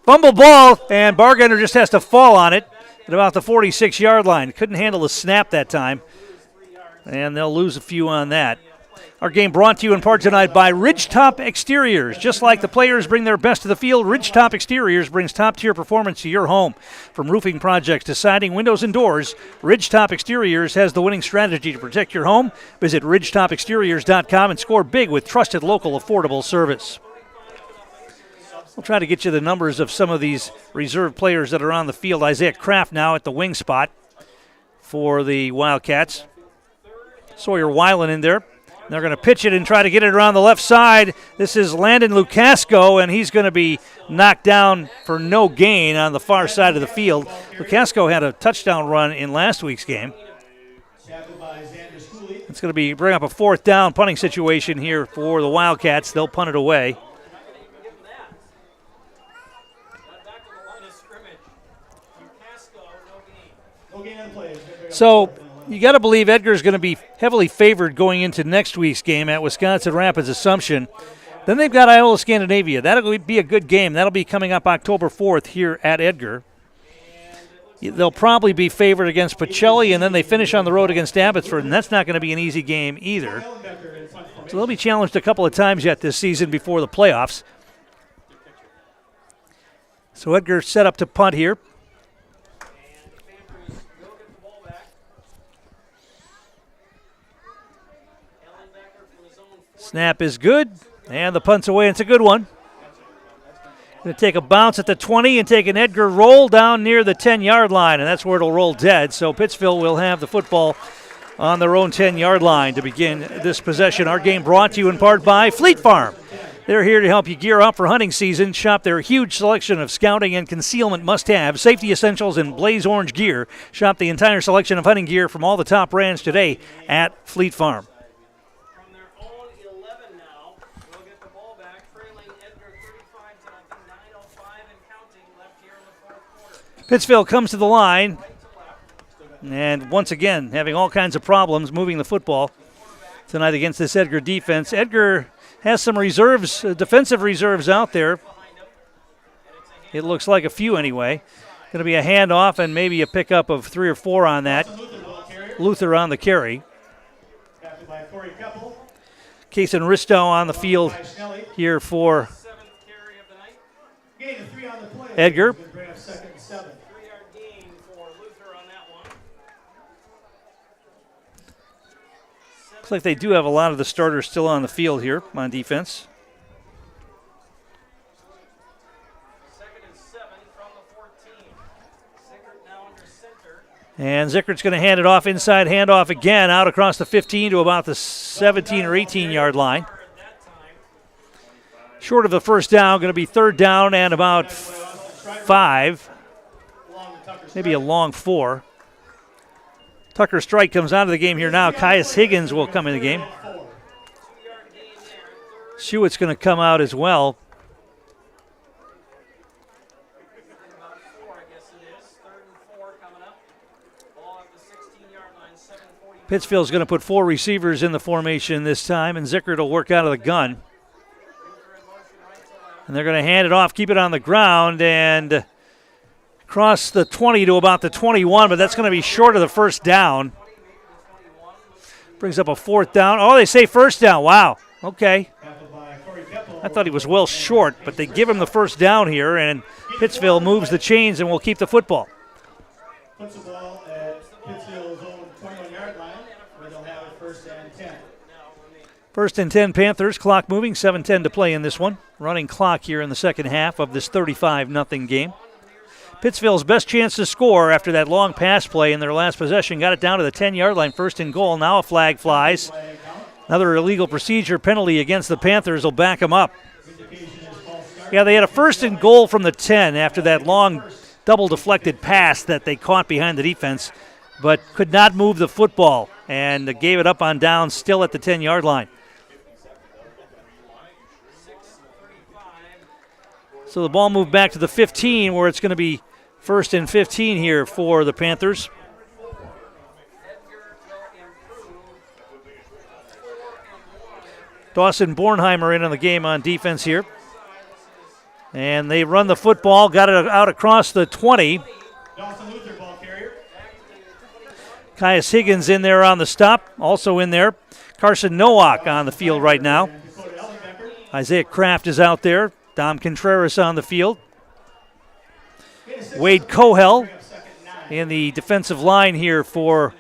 Fumble ball, and Bargender just has to fall on it at about the 46-yard line. Couldn't handle the snap that time, and they'll lose a few on that. Our game brought to you in part tonight by Ridgetop Exteriors. Just like the players bring their best to the field, Ridgetop Exteriors brings top-tier performance to your home. From roofing projects to siding, windows, and doors, Ridgetop Exteriors has the winning strategy to protect your home. Visit ridgetopexteriors.com and score big with trusted, local, affordable service. We'll try to get you the numbers of some of these reserve players that are on the field. Isaiah Kraft now at the wing spot for the Wildcats. Sawyer Weiland in there. They're going to pitch it and try to get it around the left side. This is Landon Lukasco, and he's going to be knocked down for no gain on the far side of the field. Lukasco had a touchdown run in last week's game. It's going to bring up a 4th down punting situation here for the Wildcats. They'll punt it away. So you got to believe Edgar's going to be heavily favored going into next week's game at Wisconsin Rapids Assumption. Then they've got Iola Scandinavia. That'll be a good game. That'll be coming up October 4th here at Edgar. They'll probably be favored against Pacelli, and then they finish on the road against Abbotsford, and that's not going to be an easy game either. So they'll be challenged a couple of times yet this season before the playoffs. So Edgar set up to punt here. Snap is good, and the punt's away. It's a good one. Going to take a bounce at the 20 and take an Edgar roll down near the 10-yard line, and that's where it'll roll dead. So Pittsville will have the football on their own 10-yard line to begin this possession. Our game brought to you in part by Fleet Farm. They're here to help you gear up for hunting season. Shop their huge selection of scouting and concealment must-haves, safety essentials, and blaze orange gear. Shop the entire selection of hunting gear from all the top brands today at Fleet Farm. Pittsville comes to the line, and once again, having all kinds of problems moving the football tonight against this Edgar defense. Edgar has some reserves, defensive reserves out there. It looks like a few anyway. Going to be a handoff and maybe a pickup of 3 or 4 on that. Luther on the carry. Kason Risto on the field here for Edgar. Looks like they do have a lot of the starters still on the field here on defense. And Zickert's going to hand it off inside, handoff again, out across the 15 to about the 17 or 18-yard line. Short of the first down, going to be 3rd down and about 5. Maybe a long 4. Tucker Strike comes out of the game here now. Caius Higgins will come in the game. Shewitt's going to come out as well. Pittsville's going to put 4 receivers in the formation this time, and Zickert will work out of the gun. And they're going to hand it off, keep it on the ground, and cross the 20 to about the 21, but that's going to be short of the first down. Brings up a fourth down. Oh, they say first down. Wow. Okay. I thought he was well short, but they give him the first down here, and Pittsville moves the chains and will keep the football. Puts the ball at Pittsville's own 21-yard line, where they'll have it 1st and 10. 1st and 10 Panthers. Clock moving. 7:10 to play in this one. Running clock here in the second half of this 35-0 game. Pittsville's best chance to score after that long pass play in their last possession. Got it down to the 10-yard line, 1st and goal. Now a flag flies. Another illegal procedure penalty against the Panthers will back them up. Yeah, they had a 1st and goal from the 10 after that long double deflected pass that they caught behind the defense, but could not move the football and gave it up on downs still at the 10-yard line. So the ball moved back to the 15 where it's going to be 1st and 15 here for the Panthers. Dawson Bornheimer in on the game on defense here. And they run the football, got it out across the 20. Caius Higgins in there on the stop, also in there. Carson Nowak on the field right now. Isaiah Kraft is out there. Dom Contreras on the field. Wade Cohell in the defensive line here for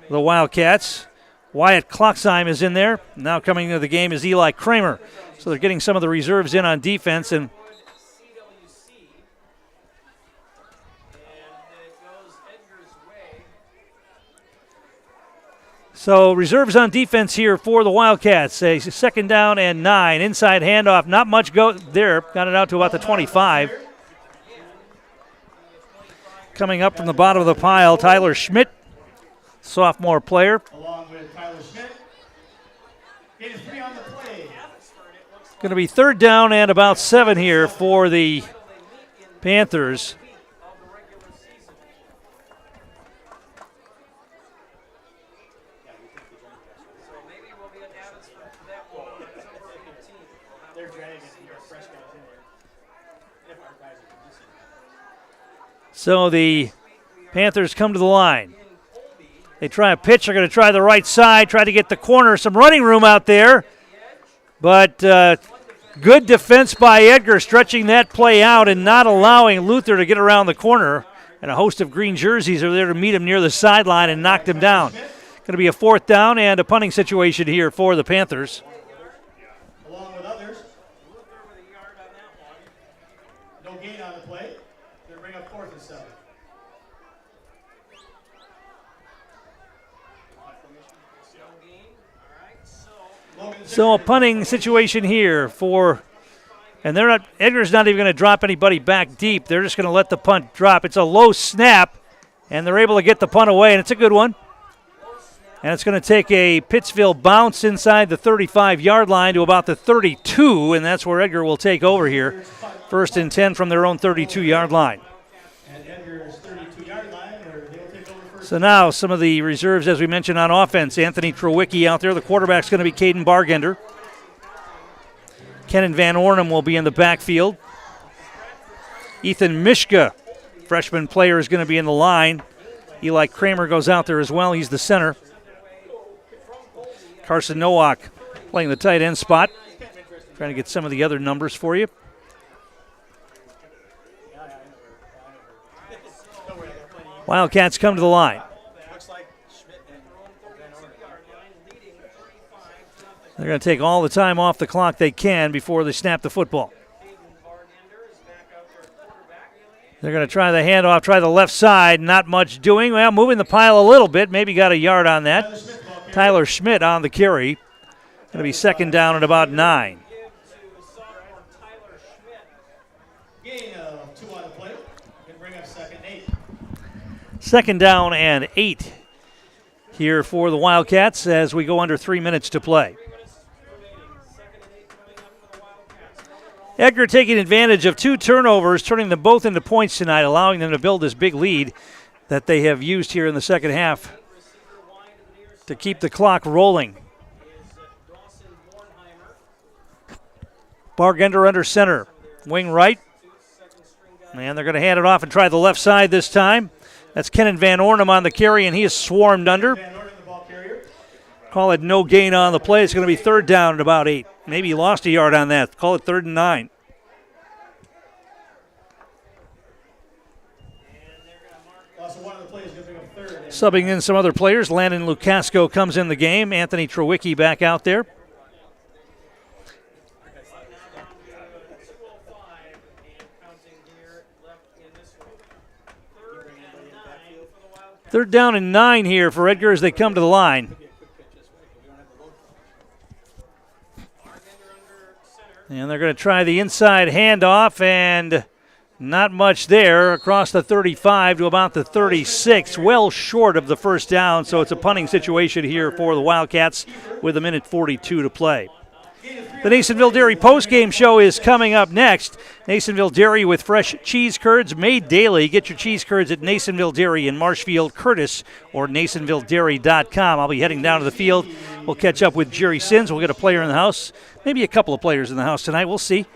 the Wildcats. Wyatt Klocksheim is in there. Now coming into the game is Eli Kramer. So they're getting some of the reserves in on defense. And so reserves on defense here for the Wildcats. A 2nd down and 9. Inside handoff. Not much go there. Got it out to about the 25. Coming up from the bottom of the pile, Tyler Schmidt, sophomore player. Along with Tyler Schmidt. Gain is 3 on the play. Going to be 3rd down and about 7 here for the Panthers. So the Panthers come to the line. They try a pitch. They're going to try the right side, try to get the corner. Some running room out there. But good defense by Edgar, stretching that play out and not allowing Luther to get around the corner. And a host of green jerseys are there to meet him near the sideline and knocked him down. Going to be a 4th down and a punting situation here for the Panthers. Along with others. No gain on the play. They'll bring up 4th and 7. So a punting situation here for, and they're not, Edgar's not even going to drop anybody back deep. They're just going to let the punt drop. It's a low snap, and they're able to get the punt away, and it's a good one. And it's going to take a Pittsville bounce inside the 35-yard line to about the 32, and that's where Edgar will take over here. 1st and 10 from their own 32-yard line. So now some of the reserves, as we mentioned, on offense. Anthony Trowicki out there. The quarterback's going to be Caden Bargender. Kenan Van Ornum will be in the backfield. Ethan Mishka, freshman player, is going to be in the line. Eli Kramer goes out there as well. He's the center. Carson Nowak playing the tight end spot. Trying to get some of the other numbers for you. Wildcats come to the line. They're going to take all the time off the clock they can before they snap the football. They're going to try the handoff, try the left side. Not much doing. Well, moving the pile a little bit. Maybe got a yard on that. Tyler Schmidt on the carry. Going to be 2nd down and about 9. Gain of 2 on the play. Can bring up 2nd and 8. 2nd down and 8 here for the Wildcats as we go under 3 minutes to play. Edgar taking advantage of 2 turnovers, turning them both into points tonight, allowing them to build this big lead that they have used here in the second half to keep the clock rolling. Bargender under center, wing right. And they're going to hand it off and try the left side this time. That's Kenan Van Ornum on the carry, and he is swarmed under. Call it no gain on the play. It's going to be third down at about 8. Maybe he lost a yard on that. Call it 3rd and 9. Subbing in some other players. Landon Lukasco comes in the game. Anthony Trewicki back out there. Third down and 9 here for Edgar as they come to the line. And they're going to try the inside handoff, and not much there. Across the 35 to about the 36, well short of the first down, so it's a punting situation here for the Wildcats with 1:42 to play. The Nasonville Dairy postgame show is coming up next. Nasonville Dairy with fresh cheese curds made daily. Get your cheese curds at Nasonville Dairy in Marshfield, Curtis, or NasonvilleDairy.com. I'll be heading down to the field. We'll catch up with Jerry Sins. We'll get a player in the house, maybe a couple of players in the house tonight. We'll see.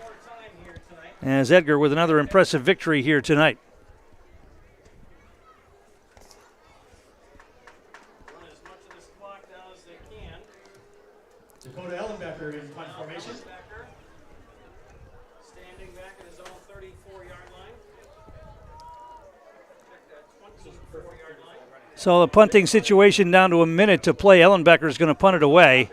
As Edgar with another impressive victory here tonight. Dakota Ellenbecker in punt formation. Standing back at his own 34-yard line. So the punting situation down to a minute to play. Ellenbecker is going to punt it away.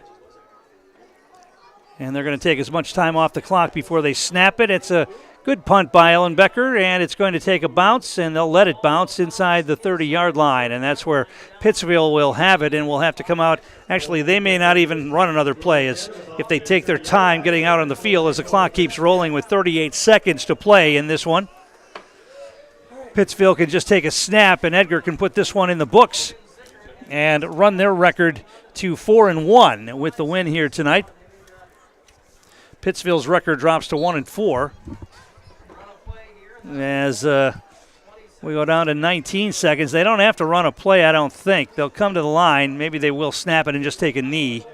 And they're going to take as much time off the clock before they snap it. It's a good punt by Ellenbecker, and it's going to take a bounce, and they'll let it bounce inside the 30-yard line. And that's where Pittsville will have it, and will have to come out. Actually, they may not even run another play as if they take their time getting out on the field as the clock keeps rolling with 38 seconds to play in this one. Pittsville can just take a snap, and Edgar can put this one in the books and run their record to 4-1 with the win here tonight. Pittsville's record drops to 1-4 as we go down to 19 seconds. They don't have to run a play, I don't think. They'll come to the line. Maybe they will snap it and just take a knee.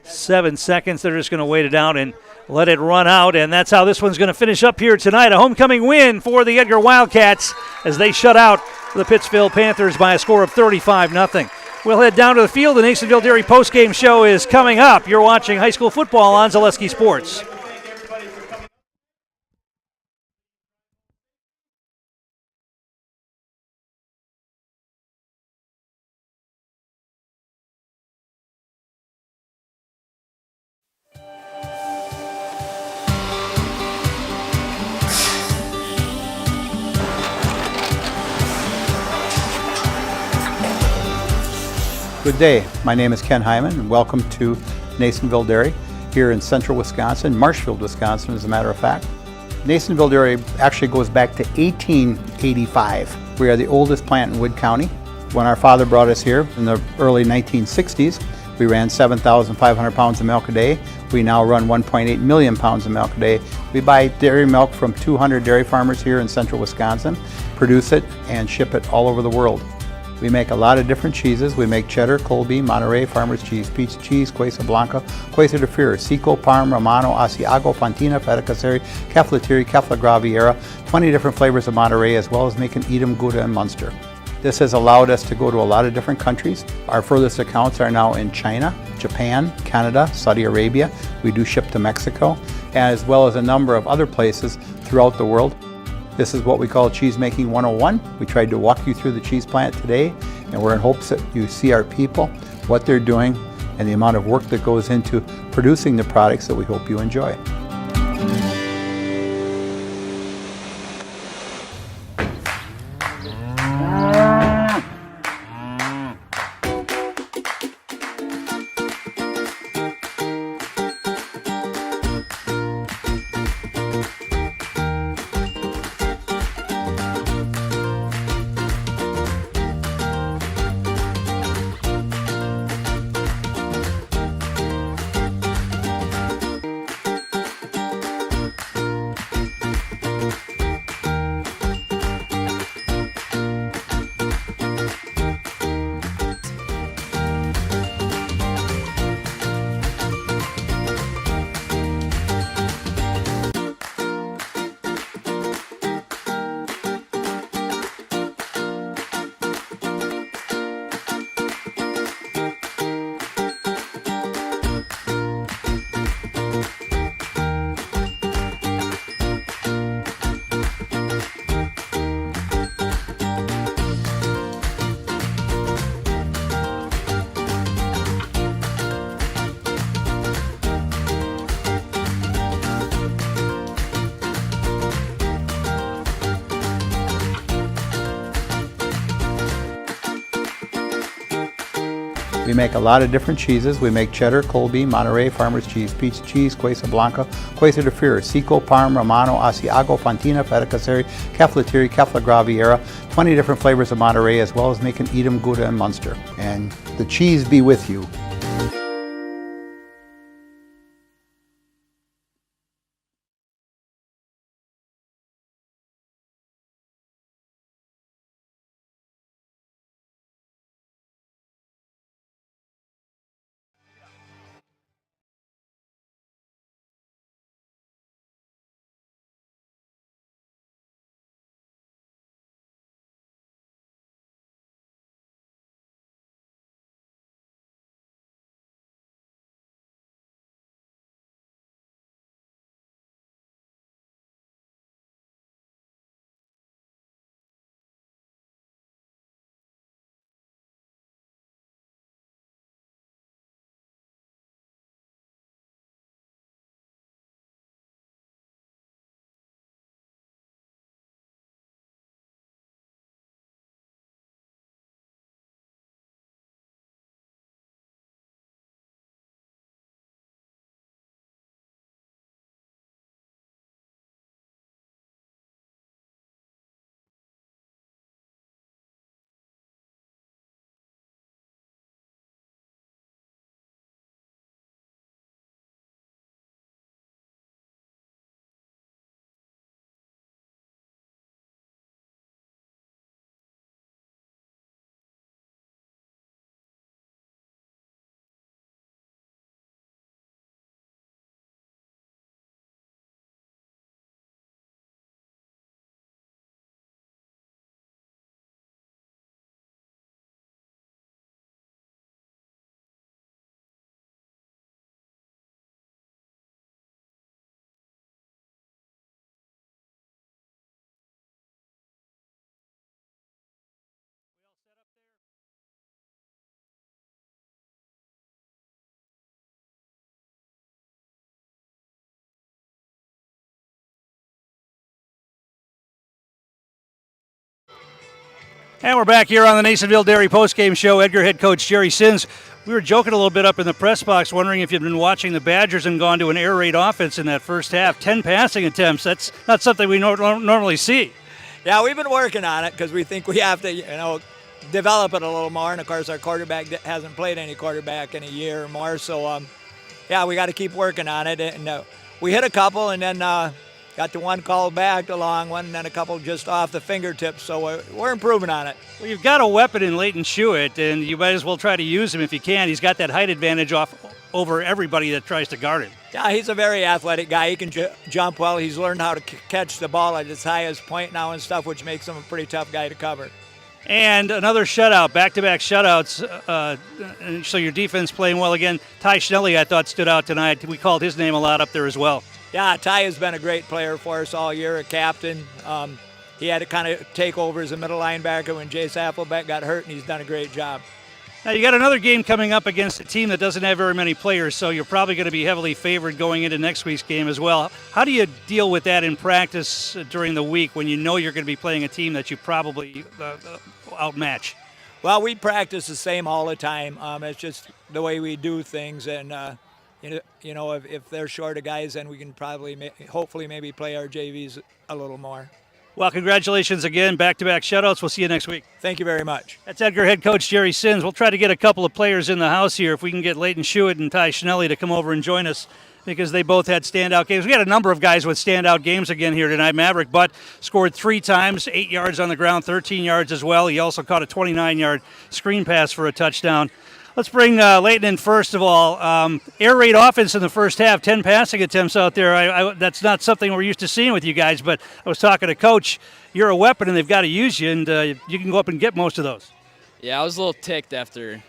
Seven seconds. They're just going to wait it out and let it run out, and that's how this one's going to finish up here tonight. A homecoming win for the Edgar Wildcats as they shut out the Pittsville Panthers by a score of 35-0. We'll head down to the field. The Nasonville Dairy postgame show is coming up. You're watching high school football on Zaleski Sports. Good day. My name is Ken Hyman, and welcome to Nasonville Dairy here in central Wisconsin, Marshfield, Wisconsin, as a matter of fact. Nasonville Dairy actually goes back to 1885. We are the oldest plant in Wood County. When our father brought us here in the early 1960s, we ran 7,500 pounds of milk a day. We now run 1.8 million pounds of milk a day. We buy dairy milk from 200 dairy farmers here in central Wisconsin, produce it, and ship it all over the world. We make a lot of different cheeses. We make cheddar, Colby, Monterey, Farmer's Cheese, Pizza Cheese, Quesa Blanca, Quesa de Fear, Seco, Parm, Romano, Asiago, Fontina, Feta Caseri, Keflatiri, Kefla Graviera, 20 different flavors of Monterey, as well as making Edam, Gouda, and Munster. This has allowed us to go to a lot of different countries. Our furthest accounts are now in China, Japan, Canada, Saudi Arabia. We do ship to Mexico, as well as a number of other places throughout the world. This is what we call Cheese Making 101. We tried to walk you through the cheese plant today, and we're in hopes that you see our people, what they're doing, and the amount of work that goes into producing the products that we hope you enjoy. We make a lot of different cheeses. We make cheddar, Colby, Monterey, Farmer's Cheese, Pizza Cheese, Quesa Blanca, Quesa de Freer, Seco, Parm, Romano, Asiago, Fontina, Feta Caseri, Caflateri, Cafla Graviera, 20 different flavors of Monterey, as well as making Edam, Gouda, and Munster. And the cheese be with you. And we're back here on the Nasonville Dairy postgame show. Edgar head coach Jerry Sins. We were joking a little bit up in the press box, wondering if you'd been watching the Badgers and gone to an air raid offense in that first half. 10 passing attempts. That's not something we normally see. Yeah, we've been working on it because we think we have to, develop it a little more. And, of course, our quarterback hasn't played any quarterback in a year or more. So, we got to keep working on it. And we hit a couple and then got the one called back, the long one, and then a couple just off the fingertips. So we're improving on it. Well, you've got a weapon in Leighton Schuett, and you might as well try to use him if you can. He's got that height advantage over everybody that tries to guard him. Yeah, he's a very athletic guy. He can jump well. He's learned how to catch the ball at its highest point now and stuff, which makes him a pretty tough guy to cover. And another shutout, back-to-back shutouts. So your defense playing well again. Ty Schnelly, I thought, stood out tonight. We called his name a lot up there as well. Yeah, Ty has been a great player for us all year, a captain. He had to kind of take over as a middle linebacker when Jace Applebeck got hurt, and he's done a great job. Now, you got another game coming up against a team that doesn't have very many players, so you're probably going to be heavily favored going into next week's game as well. How do you deal with that in practice during the week when you know you're going to be playing a team that you probably outmatch? Well, we practice the same all the time. It's just the way we do things, and if they're short of guys, then we can probably, hopefully, maybe play our JVs a little more. Well, congratulations again. Back-to-back shutouts. We'll see you next week. Thank you very much. That's Edgar head coach Jerry Sins. We'll try to get a couple of players in the house here if we can get Leighton Schuett and Ty Schnelly to come over and join us because they both had standout games. We had a number of guys with standout games again here tonight. Maverick Butt scored 3 times, 8 yards on the ground, 13 yards as well. He also caught a 29-yard screen pass for a touchdown. Let's bring Leighton in first of all. Air raid offense in the first half, 10 passing attempts out there. That's not something we're used to seeing with you guys, but I was talking to Coach. You're a weapon, and they've got to use you, and you can go up and get most of those. Yeah, I was a little ticked after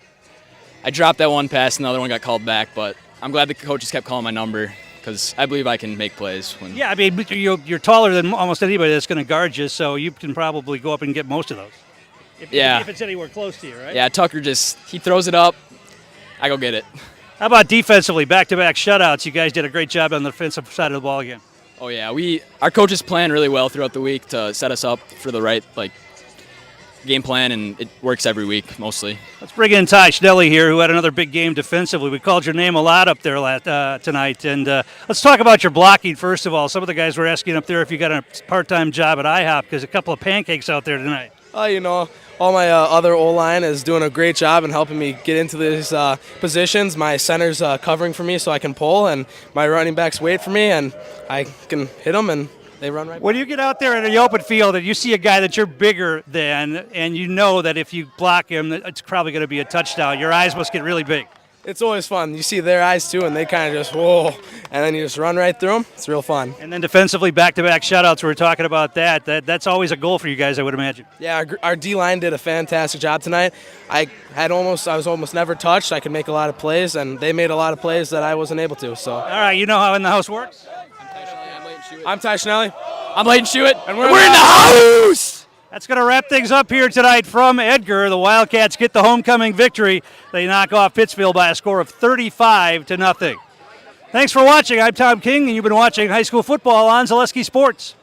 I dropped that one pass and the other one got called back, but I'm glad the coaches kept calling my number because I believe I can make plays. Yeah, I mean, you're taller than almost anybody that's going to guard you, so you can probably go up and get most of those. If it's anywhere close to you, right? Yeah, Tucker he throws it up, I go get it. How about defensively, back-to-back shutouts? You guys did a great job on the defensive side of the ball again. Oh yeah, our coaches planned really well throughout the week to set us up for the right game plan, and it works every week mostly. Let's bring in Ty Schnelly here, who had another big game defensively. We called your name a lot up there tonight. And let's talk about your blocking, first of all. Some of the guys were asking up there if you got a part-time job at IHOP, because a couple of pancakes out there tonight. All my other O-line is doing a great job in helping me get into these positions. My center's covering for me so I can pull, and my running backs wait for me, and I can hit them, and they run right. When you get out there in the open field and you see a guy that you're bigger than, and you know that if you block him, it's probably going to be a touchdown, your eyes must get really big. It's always fun. You see their eyes too, and they kind of just, whoa, and then you just run right through them. It's real fun. And then defensively, back-to-back shutouts, we were talking about that. That's always a goal for you guys, I would imagine. Yeah, our D-line did a fantastic job tonight. I was almost never touched. I could make a lot of plays, and they made a lot of plays that I wasn't able to. So. All right, you know how in the house works? I'm Ty Schnelly. I'm Layton Shewitt. And we're in the house! That's going to wrap things up here tonight from Edgar. The Wildcats get the homecoming victory. They knock off Pittsville by a score of 35-0. Thanks for watching. I'm Tom King, and you've been watching high school football on Zaleski Sports.